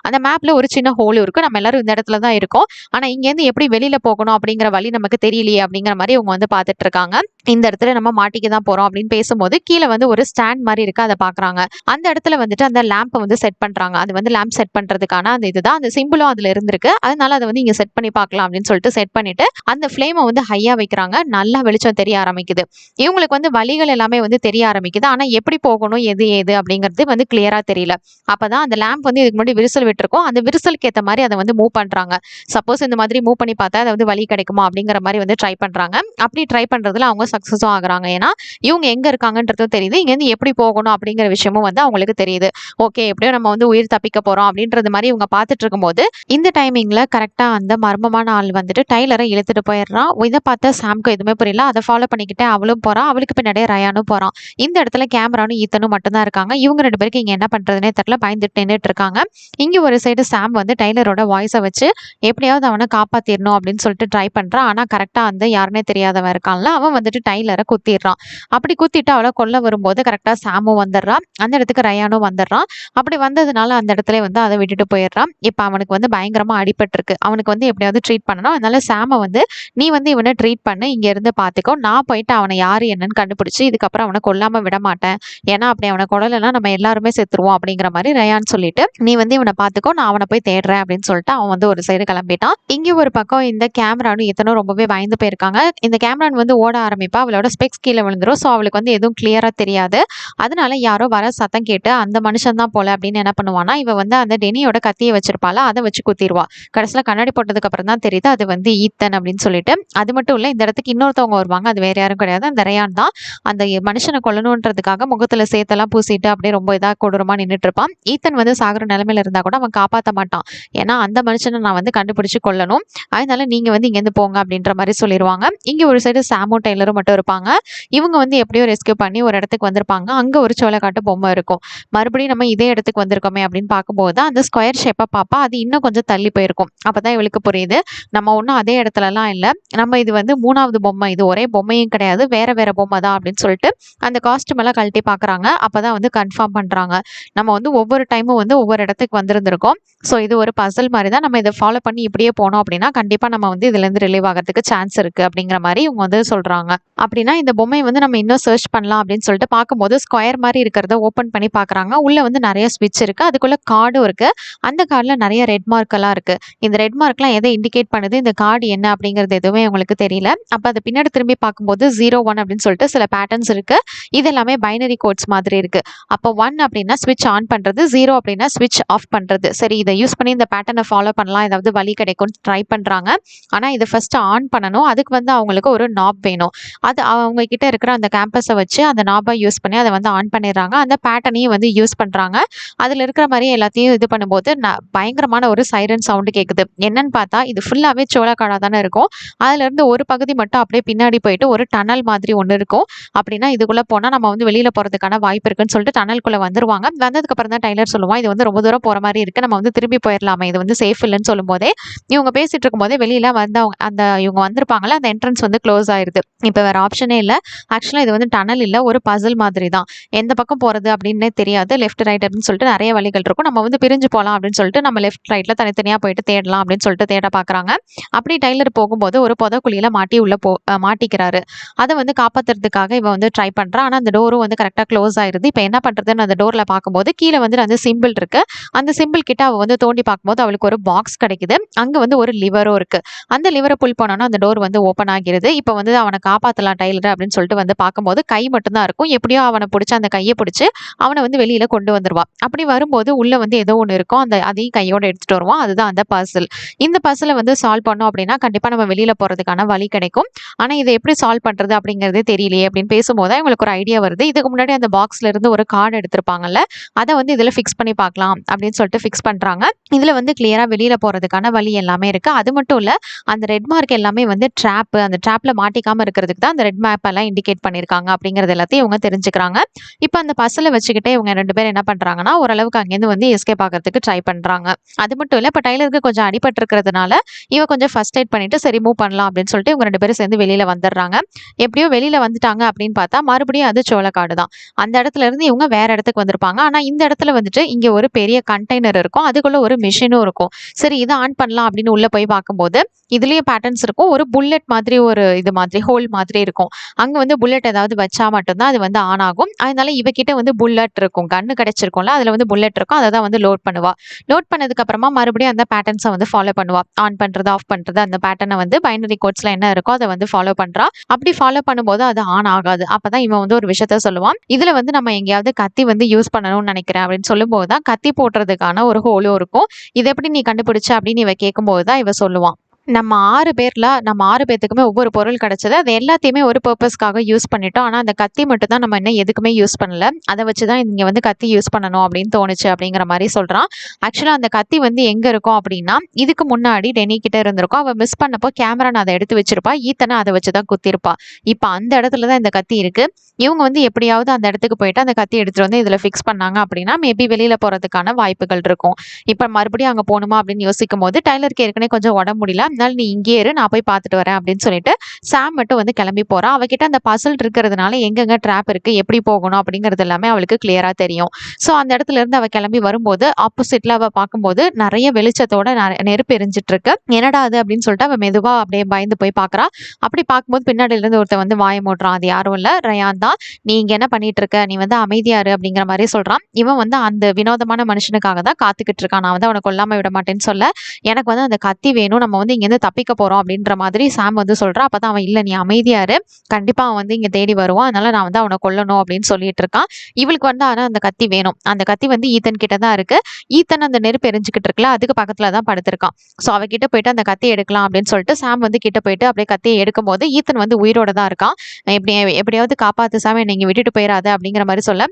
அந்த மேப்ல ஒரு சின்ன ஹோல் இருக்கு. நம்ம எல்லாரும் இந்த இடத்துல தான் இருக்கோம். ஆனா இங்கேருந்து எப்படி வெளியில போகணும் அப்படிங்கிற வழி நமக்கு தெரியலையே அப்படிங்கிற மாதிரி அவங்க வந்து பார்த்துட்டு இருக்காங்க. இந்த இடத்துல நம்ம மாட்டிக்க தான் போறோம் அப்படின்னு பேசும்போது கீழே வந்து ஒரு ஸ்டாண்ட் மாதிரி இருக்கு. அதை பாக்குறாங்க. அந்த இடத்துல வந்துட்டு அந்த லேம்பை வந்து செட் பண்றாங்க. அது வந்து லேம்ப் செட் பண்றதுக்கான அந்த இதுதான், அந்த சிம்பிளும் அதுல இருந்திருக்கு. அதனால அதை வந்து இங்க செட் பண்ணி பார்க்கலாம் அப்படின்னு சொல்லிட்டு செட் பண்ணிட்டு அந்த ஃபிளேமை வந்து ஹையா வைக்கிறாங்க. நல்லா வெளிச்சம் தெரிய ஆரம்பிக்குது. இவங்களுக்கு வந்து வழிகள் எல்லாமே வந்து தெரிய ஆரம்பிக்குது. ஆனா எப்படி போகணும், எது ஏது அப்படிங்கிறது வந்து கிளியரா தெரியல. அப்பதான் அந்த லேம்ப் வந்து இதுக்கு முன்னாடி விரிசல் விட்டுருக்கும். அந்த விரிசலுக்கு ஏத்த மாதிரி அதை வந்து மூவ் பண்றாங்க. சப்போஸ் இந்த மாதிரி மூவ் பண்ணி பார்த்தா அதாவது வழி கிடைக்குமா அப்படிங்கிற மாதிரி வந்து ட்ரை பண்றாங்க. அப்படி ட்ரை பண்றதுல அவங்க சக்சஸும் ஆகுறாங்க. ஏன்னா இவங்க எங்க இருக்காங்கன்றதும் தெரியுது. இங்க இருந்து எப்படி போகணும் அப்படிங்கிற விஷயமும் வந்து அவங்களுக்கு தெரியுது. ஓகே, எப்படியோ நம்ம வந்து உயிர் தப்பிக்க போறோம் அப்படின்றது மாதிரி இவங்க பார்த்துட்டு இருக்கும்போது இந்த டைமிங்ல கரெக்டா அந்த மர்மமான ஆள் வந்துட்டு டைலரை இழுத்துட்டு போயிடுறான். இதை பார்த்த சாம்க்கு எதுவுமே புரியல. அதை ஃபாலோ பண்ணிக்கிட்டே அவளும் போறா. அவளுக்கு பின்னாடியே ரயானும் போறான். இந்த இடத்துல கேமரானும் ஈத்தனும் மட்டும்தான் இருக்காங்க. இவங்க 2 பேருக்கு இங்க என்ன பண்றதுனே தெரியல. பயந்துட்டு நின்னுட்டு இருக்காங்க. இங்க ஒரு சைடு சாம் வந்து டைலரோட வாய்ஸை வச்சு எப்படியாவது அவனை காப்பாத்திரணும் அப்படின்னு சொல்லிட்டு ட்ரை பண்றான். ஆனா கரெக்டா அந்த யாருன்னே தெரியாதவன் இருக்கான்ல, அவன் வந்துட்டு டைலரை குத்திடுறான். அப்படி குத்திட்டு அவளை கொல்ல வரும்போது கரெக்டா சாமும் வந்துடுறான். அந்த இடத்துக்கு ரயானும் வந்துடுறான். அப்படி வந்ததுனால அந்த இடத்துல வந்து அதை விட்டுட்டு போயிடுறான். இப்ப அவனுக்கு வந்து பயங்கரமா அடிபட்டிருக்கு. அவனுக்கு வந்து எப்படியாவது ட்ரீட் பண்ணணும். அதனால சாம வந்து, "நீ வந்து இவனை ட்ரீட் பண்ணு, இங்க இருந்து பாத்துக்கோ. நான் போயிட்டு அவனை யாரு என்னன்னு கண்டுபிடிச்சு இதுக்கப்புறம் அவனை கொல்லாம விட மாட்டேன். ஏன்னா அப்படி அவனை கொல்லலைன்னா நம்ம எல்லாருமே செத்துருவோம்" அப்படிங்கிற மாதிரி ரயான் சொல்லிட்டு, "நீ வந்து இவனை பாத்துக்கோ, நான் அவனை போய் தேடுறேன்" அப்படின்னு சொல்லிட்டு அவன் வந்து ஒரு சைடு கிளம்பிட்டான். இங்க ஒரு பக்கம் இந்த கேமரானும் இத்தனும் ரொம்பவே பயந்து போயிருக்காங்க. இந்த கேமரான் வந்து ஓட ஆரம்பிப்பா. அவளோட ஸ்பெக்ஸ் கீழே விழுந்துரும். ஸோ அவளுக்கு வந்து எதுவும் கிளியரா தெரியாது. அதனால யாரோ வர சத்தம் கேட்டு அந்த மனுஷன் தான் போல அப்படின்னு என்ன பண்ணுவானா, இவ வந்து அந்த டெனியோட கத்தியை வச்சிருப்பாளா, அதை வச்சு குத்திடுவா. கடைசியில கண்ணாடி போட்டதுக்கு அப்புறம் தான் தெரியுது அது வந்து ஈத்தன் அப்படின்னு சொல்லிட்டு. அது மட்டும் இல்ல, இந்த இடத்துக்கு இன்னொருத்தவங்க வருவாங்க. அது வேற யாரும் கிடையாது, அந்த ரயான் தான். அந்த மனுஷனை கொல்லணுன்றதுக்காக முகத்துல சேத்தெல்லாம் பூசிட்டு அப்படியே ரொம்ப இதா கொடூரமா நின்னுட்டு இருப்பான். ஈத்தன் வந்து சாகுற நிலைமையில இருந்தா கூட அவன் காப்பாத்த மாட்டான். ஏன்னா அந்த மனுஷனை நான் வந்து கண்டுபிடிச்சு கொல்லணும். அதனால நீங்க வந்து இங்கேருந்து போங்க அப்படின்ற மாதிரி சொல்லிடுவாங்க. இங்க ஒரு சைடு சாமும் டெய்லரும் மட்டும் இருப்பாங்க. இவங்க வந்து எப்படியோ ரெஸ்கியூ பண்ணி ஒரு இடத்துக்கு வந்திருப்பாங்க. அங்க ஒரு சோளக்காட்டு பொம்மை இருக்கும். மறுபடியும் நம்ம இதே இடத்துக்கு வந்திருக்கோமே அப்படின்னு பார்க்கும்போது தான் அந்த ஸ்கொயர் ஷேப்பா பாப்பா. அது இன்னும் கொஞ்சம் தள்ளி போயிருக்கும். அப்பதான் இவளுக்கு புரியுது, நம்ம ஒன்றும் அதே இடத்துலலாம் இல்லை, நம்ம இது வந்து 3வது பொம்மை, இது ஒரே பொம்மையும் கிடையாது, வேற வேற பொம்மை தான் அப்படின்னு சொல்லிட்டு அந்த காஸ்டியூம் எல்லாம் கழட்டி பார்க்குறாங்க. அப்பதான் வந்து கன்ஃபார்ம் பண்றாங்க, நம்ம வந்து ஒவ்வொரு டைமும் வந்து ஒவ்வொரு இடத்துக்கு வந்திருந்திருக்கோம். ஸோ இது ஒரு பசல் மாதிரி தான், நம்ம இதை ஃபாலோ பண்ணி இப்படியே போனோம் அப்படின்னா கண்டிப்பா நம்ம வந்து இதுல இருந்து ரிலீவ் ஆகிறதுக்கு சான்ஸ் இருக்கு அப்படிங்கிற மாதிரி இவங்க வந்து சொல்றாங்க. அப்படின்னா இந்த பொம்மையை வந்து நம்ம இன்னும் சர்ச் பண்ணலாம் அப்படின்னு சொல்லிட்டு பார்க்கும்போது ஸ்கொயர் மாதிரி இருக்கிறத ஓப்பன் பண்ணி பார்க்குறாங்க. உள்ள வந்து நிறைய ஸ்விட்ச் இருக்கு. அதுக்குள்ள கார்டும் இருக்கு. அந்த கார்டுல நிறைய ரெட் மார்க் எல்லாம் இருக்கு. இந்த ரெட் மார்க்லாம் எதை இண்டிகேட் பண்ணுது, இந்த கார்டு என்ன அப்படிங்கிறது எதுவுமே உங்களுக்கு தெரியல. அப்ப அது பின்னாடி திரும்பி பார்க்கும்போது 01 அப்படின்னு சொல்லிட்டு சில பேட்டர்ன்ஸ் இருக்கு. இது எல்லாமே பைனரி கோட்ஸ் மாதிரி இருக்கு. அப்போ 1 அப்படின்னா ஸ்விட்ச் ஆன் பண்றது, 0 அப்படின்னா ஸ்விட்ச் ஆஃப் பண்றது. சரி, இதை யூஸ் பண்ணி இந்த பேட்டர்னை ஃபாலோ பண்ணலாம், ஏதாவது வழி கிடைக்கும்னு ட்ரை பண்றாங்க. ஆனா இதை ஃபர்ஸ்ட் ஆன் பண்ணணும். அதுக்கு வந்து அவங்களுக்கு ஒரு நாப் வேணும். அது அவங்க கிட்ட இருக்கிற அந்த கேம்பஸை வச்சு அந்த நாபை யூஸ் பண்ணி அதை வந்து ஆன் பண்ணிடுறாங்க. அந்த பேட்டர்னையும் வந்து யூஸ் பண்றாங்க. அதுல இருக்கிற மாதிரி எல்லாத்தையும் இது பண்ணும்போது பயங்கரமான ஒரு சைரன் சவுண்டு கேட்குது. என்னன்னு பார்த்தா இது ஃபுல்லாவே சோளக்காடா தானே இருக்கும். அதுல இருந்து ஒரு பகுதி மட்டும் அப்படியே பின்னாடி போயிட்டு ஒரு டனல் மாதிரி ஒன்று இருக்கும். அப்படின்னா இதுக்குள்ள போனா நம்ம வந்து வெளியில போறதுக்கு போறதுக்கான வாய்ப்பு இருக்குன்னு சொல்லிட்டு டனலுக்குள்ள வந்துருவாங்க. வந்ததுக்கு அப்புறம் தான் டைலர் சொல்லுவான், இது வந்து ரொம்ப தூரம் போற மாதிரி இருக்கு, நம்ம வந்து திரும்பி போயிடலாமே, இது வந்து சேஃப் இல்லைன்னு சொல்லும்போதே இவங்க பேசிட்டு இருக்கும்போதே வெளியில வந்து அந்த இவங்க வந்திருப்பாங்கல்ல அந்த என்ட்ரன்ஸ் வந்து க்ளோஸ் ஆயிருது. இப்போ வேற ஆப்ஷனே இல்லை. ஆக்சுவலா இது வந்து டனல் இல்லை, ஒரு பசில் மாதிரி தான். எந்த பக்கம் போறது அப்படின்னே தெரியாது. லெஃப்ட் ரைட் அப்படின்னு சொல்லிட்டு நிறைய வழிகள் இருக்கும். நம்ம வந்து பிரிஞ்சு போகலாம் அப்படின்னு சொல்லிட்டு நம்ம லெஃப்ட் ரைட்ல தனித்தனியா போயிட்டு தேடலாம் அப்படின்னு சொல்லிட்டு தேட பாக்குறாங்க. அப்படி டைலர் போகும்போது ஒரு புதக்குழியில மாட்டி உள்ள மாட்டிக்கிறாரு. அதை வந்து காப்பாத்துறதுக்காக இவன் வந்து ட்ரை பண்றான். ஆனா அந்த டோரும் வந்து கரெக்டா க்ளோஸ் ஆயிருது. இப்போ என்ன பண்றதுன்னு அந்த டோர்ல பார்க்கும்போது கீழே வந்து அந்த சிம்பிள் இருக்கு. அந்த சிம்பிள் கிட்ட அவ வந்து தோண்டி பார்க்கும்போது அவளுக்கு ஒரு பாக்ஸ் கிடைக்குது. அங்க வந்து ஒரு லிவரும் இருக்கு. அந்த லிவரை புல் பண்ணோன்னா அந்த டோர் வந்து ஓப்பன் ஆகிறது. இப்போ வந்து அவனை காப்பாத்தலாம் டைலர் அப்படின்னு சொல்லிட்டு வந்து பார்க்கும்போது கை மட்டும் தான் இருக்கும். எப்படியோ அவனை பிடிச்சி அந்த கையை பிடிச்சி அவனை வந்து வெளியில கொண்டு வந்துருவா. அப்படி வரும்போது உள்ள வந்து ஏதோ ஒன்று இருக்கும். அதையும் கையோட எடுத்துட்டு வருவான். அதுதான் அந்த பசில். இந்த பசிலை வந்து சால்வ் பண்ணோம் அப்படின்னா கண்டிப்பா நம்ம வெளியில போறதுக்கான வழி கிடைக்கும். ஆனா இதை எப்படி சால்வ் பண்றது அப்படிங்கிறதே தெரியலையே அப்படின்னு பேசும்போது இவங்களுக்கு ஒரு ஐடியா வருது. இதுக்கு முன்னாடி அந்த பாக்ஸ்ல இருந்து ஒரு கார்டு எடுத்திருப்பாங்கல்ல, அதை வந்து இதுல ஃபிக்ஸ் பண்ணி பார்க்கலாம் அப்படின்னு சொல்லிட்டு ஃபிக்ஸ் பண்றாங்க. இதுல வந்து கிளியரா வெளியில போறதுக்கான வழி எல்லாமே இருக்கு. அது மட்டும் இல்ல, அந்த ரெட் மார்க் எல்லாமே வந்து ட்ராப், அந்த ட்ராப்ல மாட்டிக்காம இருக்கிறதுக்கு தான் அந்த ரெட் மேப் எல்லாம் இண்டிகேட் பண்ணிருக்காங்க அப்படிங்கறது எல்லாத்தையும் இவங்க தெரிஞ்சுக்கிறாங்க. இப்போ அந்த பசிலை வச்சுக்கிட்டே இவங்க 2 பேரும் என்ன பண்றாங்கன்னா ஓரளவுக்கு அங்கேருந்து வந்து எஸ்கேப் ஆகிறதுக்கு ட்ரை பண்றாங்க. அது மட்டும் இல்ல, இப்போ டைலருக்கு கொஞ்சம் அடிபட்டு இருக்கிறதுனால இவ கொஞ்சம் ஃபர்ஸ்ட் எய்ட் பண்ணிட்டு சரி மூவ் பண்ணலாம் அப்படின்னு சொல்லிட்டு இவங்க 2 பேரும் சேர்ந்து வெளியில வந்துடுறாங்க. எப்படியோ வெளியில வந்துட்டாங்க அப்படின்னு பார்த்தா மறுபடியும் அது சோளக்காடு தான். அந்த இடத்துல இருந்து இவங்க வேற இடத்துக்கு வந்திருப்பாங்க. ஆனா இந்த இடத்துல வந்துட்டு இங்க ஒரு பெரிய கண்டெய்னர் இருக்கும். அதுக்குள்ள ஒரு மிஷினும் இருக்கும். சரி இதை ஆன் பண்ணலாம் அப்படின்னு உள்ள போய் பார்க்கும்போது இதுலயும் பேட்டர்ன்ஸ் இருக்கும். ஒரு புல்லட் மாதிரி ஒரு இது மாதிரி ஹோல் மாதிரி இருக்கும். அங்க வந்து புல்லட் ஏதாவது வச்சா மட்டும்தான் அது வந்து ஆன் ஆகும். அதனால இவகிட்ட வந்து புல்லட் இருக்கும், கன்னு கிடைச்சிருக்கும்ல, அதுல வந்து புல்லட் இருக்கும். அதை தான் வந்து லோட் பண்ணுவா. லோட் பண்ணதுக்கு அப்புறமா மறுபடியும் அந்த பேட்டர்ன்ஸை வந்து ஃபாலோ பண்ணுவா. ஆன் பண்றது ஆஃப் பண்றது அந்த பேட்டர்னை வந்து பைனரி கோட்ஸ்ல என்ன இருக்கோ அதை வந்து ஃபாலோ பண்றா. அப்படி ஃபாலோ பண்ணும்போது அது ஆன் ஆகாது. அப்பதான் இவன் வந்து ஒரு விஷயத்த சொல்லுவான், இதுல வந்து நம்ம எங்கேயாவது கத்தி வந்து யூஸ் பண்ணணும்னு நினைக்கிறேன் அப்படின்னு சொல்லும்போது தான் கத்தி போட்டுறதுக்கான ஒரு ஹோலும் இருக்கும். இதை எப்படி நீ கண்டுபிடிச்ச அப்படின்னு இவ கேட்கும்போது தான் இவ சொல்லுவான், நம்ம 6 பேத்துக்குமே ஒவ்வொரு பொருள் கிடைச்சது. அது எல்லாத்தையுமே ஒரு பர்பஸ்க்காக யூஸ் பண்ணிட்டோம். ஆனா அந்த கத்தி மட்டும் தான் நம்ம இன்னும் எதுக்குமே யூஸ் பண்ணல. அதை வச்சுதான் இங்க வந்து கத்தி யூஸ் பண்ணணும் அப்படின்னு தோணுச்சு அப்படிங்கிற மாதிரி சொல்றான். ஆக்சுவலா அந்த கத்தி வந்து எங்க இருக்கும் அப்படின்னா இதுக்கு முன்னாடி டெனி கிட்ட இருந்திருக்கும். அவ மிஸ் பண்ணப்போ கேமரா அதை எடுத்து வச்சிருப்பா. ஈத்தனை அதை வச்சுதான் குத்திருப்பா. இப்ப அந்த இடத்துலதான் இந்த கத்தி இருக்கு. இவங்க வந்து எப்படியாவது அந்த இடத்துக்கு போயிட்டு அந்த கத்தி எடுத்துட்டு வந்து இதுல ஃபிக்ஸ் பண்ணாங்க அப்படின்னா மேபி வெளியில போறதுக்கான வாய்ப்புகள் இருக்கும். இப்ப மறுபடியும் அங்க போகணுமா அப்படின்னு யோசிக்கும் போது டைலருக்கு ஏற்கனவே கொஞ்சம் உடம்பு முடியல, அதனால நீ இங்கே இரு, நான் போய் பார்த்துட்டு வரேன் அப்படின்னு சொல்லிட்டு சாம் மட்டும் வந்து கிளம்பி போறா. அவகிட்ட அந்த பசில் இருக்கிறதுனால எங்கெங்க ட்ராப் இருக்கு, எப்படி போகணும் அப்படிங்கிறது எல்லாமே அவளுக்கு கிளியரா தெரியும். ஸோ அந்த இடத்துல இருந்து அவ கிளம்பி வரும்போது ஆப்போசிட்ல அவ பார்க்கும்போது நிறைய வெளிச்சத்தோட நெருப்பு எரிஞ்சிட்டு இருக்கு. என்னடா அது அப்படின்னு சொல்லிட்டு அவ மெதுவா அப்படியே பயந்து போய் பாக்குறா. அப்படி பார்க்கும்போது பின்னாடில இருந்து ஒருத்தன் வந்து வாய மூடுறான். அது யாரும் இல்ல, ரயான் தான். நீ இங்க என்ன பண்ணிட்டு இருக்க, நீ வந்து அமைதியாரு அப்படிங்கிற மாதிரி சொல்றான். இவன் வந்து அந்த வினோதமான மனுஷனுக்காக தான் காத்துக்கிட்டு இருக்கான். நான் வந்து அவனை கொல்லாம விட மாட்டேன்னு சொல்ல, எனக்கு வந்து அந்த கத்தி வேணும், நம்ம வந்து இங்க இருந்து தப்பிக்க போறோம் அப்படின்ற மாதிரி சாம் வந்து சொல்றான். அப்பதான் அவன், இல்ல நீ அமைதியாரு, கண்டிப்பா அவன் வந்து இங்க தேடி வருவான், அதனால நான் வந்து அவனை கொல்லணும் அப்படின்னு சொல்லிட்டு இருக்கான். இவளுக்கு வந்து ஆனா அந்த கத்தி வேணும். அந்த கத்தி வந்து ஈத்தன் கிட்ட தான் இருக்கு. ஈத்தன் அந்த நெருப்பு எரிஞ்சுக்கிட்டு இருக்குல்ல, அதுக்கு பக்கத்துல தான் படுத்திருக்கான். ஸோ அவகிட்ட போயிட்டு அந்த கத்தி எடுக்கலாம் அப்படின்னு சொல்லிட்டு சாம் வந்து கிட்ட போயிட்டு அப்படியே கத்தியை எடுக்கும் போது ஈத்தன் வந்து உயிரோட தான் இருக்கான். எப்படியாவது காப்பாத்து சாம், என்னை இங்க விட்டுட்டு போயிடாத அப்படிங்கிற மாதிரி சொல்ல,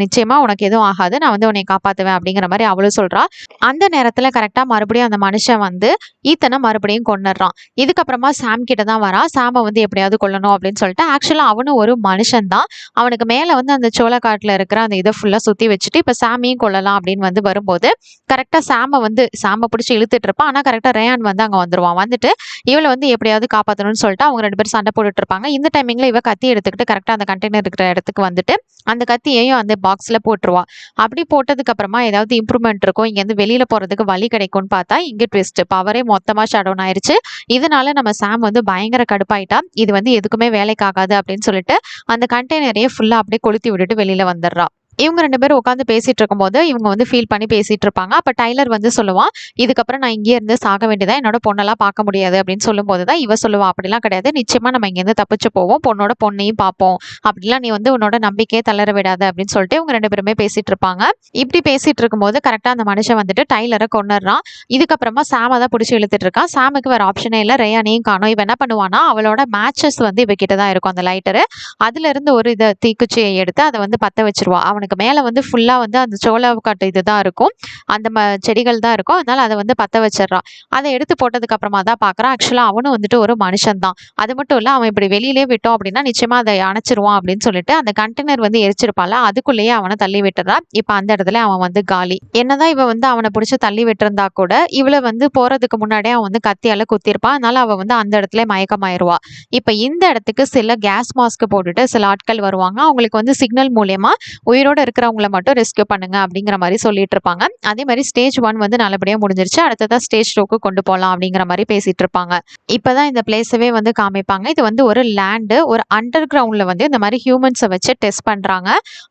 நிச்சயமா உனக்கு எதுவும் ஆகாது, நான் வந்து உன்னை காப்பாத்துவேன் அப்படிங்கிற மாதிரி அவளும் சொல்றா. அந்த நேரத்துல கரெக்டா மறுபடியும் அந்த மனுஷன் வந்து ஈத்தனை மறுபடியும் கொன்னுடுறான். இதுக்கப்புறமா சாம் கிட்ட தான் வரா. சாம வந்து எப்படியாவது கொல்லணும் அப்படின்னு சொல்லிட்டு, ஆக்சுவலா அவனும் ஒரு மனுஷன் தான். அவனுக்கு மேல வந்து அந்த சோளக்காட்டுல இருக்கிற அந்த இதை ஃபுல்லா சுத்தி வச்சுட்டு இப்ப சாமியும் கொல்லலாம் அப்படின்னு வந்து வரும்போது கரெக்டா சாம பிடிச்சி இழுத்துட்டு இருப்பான். ஆனா கரெக்டா ரேயான் வந்து அங்க வந்துருவான். வந்துட்டு இவளை வந்து எப்படியாவது காப்பாத்தணும்னு சொல்லிட்டு அவங்க 2 பேரும் சண்டை போட்டுட்டு இருப்பாங்க. இந்த டைமிங்ல இவ கத்தி எடுத்துக்கிட்டு கரெக்டா அந்த கண்டெய்னர் இருக்கிற இடத்துக்கு வந்துட்டு அந்த கத்தியையும் அந்த பாக்ஸ்ல போட்டுருவா. அப்படி போட்டதுக்கு அப்புறமா ஏதாவது இம்ப்ரூவ்மெண்ட் இருக்கும், இங்க இருந்து வெளியில போறதுக்கு வழி கிடைக்கும்னு பார்த்தா இங்க ட்விஸ்ட், பவரே மொத்தமா ஷட் டவுன் ஆயிருச்சு. இதனால நம்ம சாம் வந்து பயங்கர கடுப்பாயிட்டா. இது வந்து எதுக்குமே வேலைக்கு ஆகாது அப்படின்னு சொல்லிட்டு அந்த கண்டெய்னரையே ஃபுல்லா அப்படியே கொளுத்தி விட்டுட்டு வெளியில வந்துடுறா. இவங்க 2 பேரும் உட்காந்து பேசிட்டு இருக்கும்போது இவங்க வந்து ஃபீல் பண்ணி பேசிட்டு இருப்பாங்க. அப்ப டைலர் வந்து சொல்லுவான், இதுக்கப்புறம் நான் இங்கே இருந்து சாக வேண்டியதா, என்னோட பொண்ணெல்லாம் பார்க்க முடியாது அப்படின்னு சொல்லும் போதுதான் இவ சொல்லுவா, அப்படிலாம் கிடையாது, நிச்சயமா நம்ம இங்க இருந்து தப்பிச்சு போவோம், பொண்ணையும் பார்ப்போம், அப்படிலாம் நீ வந்து உன்னோட நம்பிக்கையே தளர விடாத அப்படின்னு சொல்லிட்டு இவங்க 2 பேருமே பேசிட்டு இருப்பாங்க. இப்படி பேசிட்டு இருக்கும்போது கரெக்டா அந்த மனுஷன் வந்துட்டு டைலரை கொன்னுடுறான். இதுக்கப்புறமா சாம தான் பிடிச்சி இழுத்துட்டு இருக்கான். சாமுக்கு வேற ஆப்ஷனே இல்லை, ரேயானையும் காணோம். இவ என்ன பண்ணுவானா, அவளோட மேட்சஸ் வந்து இவ கிட்ட தான் இருக்கும், அந்த லைட்டரு. அதுல இருந்து ஒரு இதை தீக்குச்சியை எடுத்து அதை வந்து பத்த வச்சிருவா. அவனை அவனுக்கு மேலே வந்து ஃபுல்லாக வந்து அந்த சோளக்காட்டு இதுதான் இருக்கும், அந்த செடிகள் தான் இருக்கும். அதனால அதை வந்து பற்ற வச்சிடுறான். அதை எடுத்து போட்டதுக்கு அப்புறமா தான் பார்க்குறான் ஆக்சுவலாக அவனும் வந்துட்டு ஒரு மனுஷன் தான். அது மட்டும் இல்லை, அவன் இப்படி வெளியிலே விட்டோம் அப்படின்னா நிச்சயமாக அதை அணைச்சிருவான் அப்படின்னு சொல்லிட்டு அந்த கண்டெய்னர் வந்து எரிச்சிருப்பால அதுக்குள்ளேயே அவனை தள்ளி விட்டுறான். இப்போ அந்த இடத்துல அவன் வந்து காலி. என்னதான் இவன் வந்து அவனை பிடிச்சி தள்ளி விட்டுருந்தா கூட இவளை வந்து போகிறதுக்கு முன்னாடியே அவன் வந்து கத்தியால் குத்திருப்பான். அதனால அவள் வந்து அந்த இடத்துல மயக்கமாயிருவா. இப்போ இந்த இடத்துக்கு சில கேஸ் மாஸ்க் போட்டுட்டு சில ஆட்கள் வருவாங்க. அவங்களுக்கு வந்து சிக்னல் மூலயமா உயிரோட இருக்கிறவங்கள மட்டும் ரெஸ்கியூ பண்ணுங்க அப்படிங்கிற மாதிரி சொல்லிட்டு இருப்பாங்க. அதே மாதிரி ஸ்டேஜ் 1 வந்து நல்லபடியாக முடிஞ்சிருச்சு. அடுத்ததான் ஸ்டேஜ் 2க்கு கொண்டு போகலாம் அப்படிங்கிற மாதிரி பேசிட்டு இருப்பாங்க. இப்போதான் இந்த பிளேஸவே வந்து காமிப்பாங்க. இது வந்து ஒரு லேண்டு, ஒரு அண்டர் கிரவுண்டில் வந்து இந்த மாதிரி ஹியூமன்ஸை வச்சு டெஸ்ட் பண்ணுறாங்க.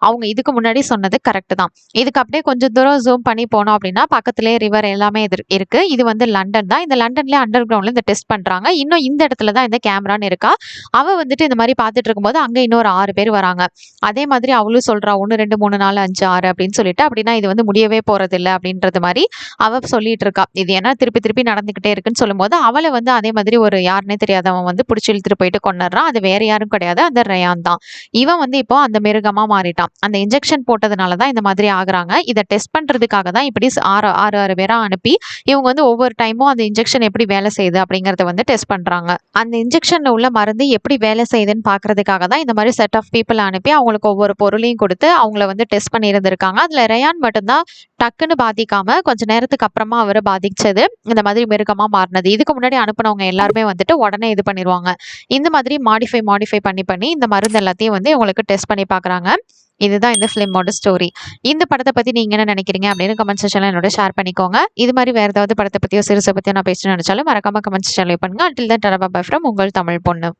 அவங்க இதுக்கு முன்னாடி சொன்னது கரெக்ட் தான். இதுக்கு அப்படியே கொஞ்சம் தூரம் ஜூம் பண்ணி போனோம் அப்படின்னா பக்கத்துலேயே ரிவர் எல்லாமே இருக்கு. இது வந்து லண்டன் தான். இந்த லண்டன்லேயே அண்டர் கிரவுண்டில் இந்த டெஸ்ட் பண்ணுறாங்க. இன்னும் இந்த இடத்துல தான் இந்த கேமரான்னு இருக்கா. அவள் வந்துட்டு இந்த மாதிரி பார்த்துட்டு இருக்கும்போது அங்கே இன்னொரு 6 பேர் வராங்க. அதே மாதிரி அவளும் சொல்கிறா 1 2 3 4 5 6 அப்படின்னு சொல்லிட்டு, அப்படின்னா இது வந்து முடியவே போகிறதில்ல அப்படின்றது மாதிரி அவள் சொல்லிட்டு இருக்கா. இது ஏன்னா திருப்பி திருப்பி நடந்துக்கிட்டே இருக்குன்னு சொல்லும்போது அவளை வந்து அதே மாதிரி ஒரு யாருன்னே தெரியாதவன் வந்து பிடிச்சி இழுத்துட்டு போயிட்டு கொண்டுறான். அது வேற யாரும் கிடையாது, அந்த ரயான் தான். இவன் வந்து இப்போ அந்த மிருகமாக மாறிட்டான். அந்த இன்ஜெக்ஷன் போட்டதுனால தான் இந்த மாதிரி ஆகுறாங்க. இதை டெஸ்ட் பண்ணுறதுக்காக தான் இப்படி 6 பேராக அனுப்பி இவங்க வந்து ஒவ்வொரு டைமும் அந்த இன்ஜெக்ஷன் எப்படி வேலை செய்யுது அப்படிங்கிறத வந்து டெஸ்ட் பண்ணுறாங்க. அந்த இன்ஜெக்ஷனில் உள்ள மருந்து எப்படி வேலை செய்யுதுன்னு பார்க்கறதுக்காக தான் இந்த மாதிரி செட் ஆஃப் பீப்புள் அனுப்பி அவங்களுக்கு ஒவ்வொரு பொருளையும் கொடுத்து அவங்கள வந்து டெஸ்ட் பண்ணி இருந்திருக்காங்க. அதில் ரயான் மட்டும்தான் டக்குன்னு பாதிக்காம கொஞ்ச நேரத்துக்கு அப்புறமா அவரை பாதிச்சது இந்த மாதிரி மிருகமாக மாறினது. இதுக்கு முன்னாடி அனுப்புனவங்க எல்லாருமே வந்துட்டு உடனே இது பண்ணிடுவாங்க. இந்த மாதிரி மாடிஃபை பண்ணி இந்த மருந்து எல்லாத்தையும் வந்து இவங்களுக்கு டெஸ்ட் பண்ணி பார்க்குறாங்க. இதுதான் இந்த ஃபிலிமோட ஸ்டோரி. இந்த படத்தை பற்றி நீங்கள் என்ன நினைக்கிறீங்க அப்படின்னு கமெண்ட் செக்ஷனில் என்னோட ஷேர் பண்ணிக்கோங்க. இது மாதிரி வேறு ஏதாவது படத்தை பற்றியோ சீரிஸை பற்றியோ நான் பேசணும்னு நினச்சாலும் மறக்காம கமெண்ட் செக்ஷனில் பண்ணுங்க. Until than tata bye from உங்கள் தமிழ் பொண்ணு.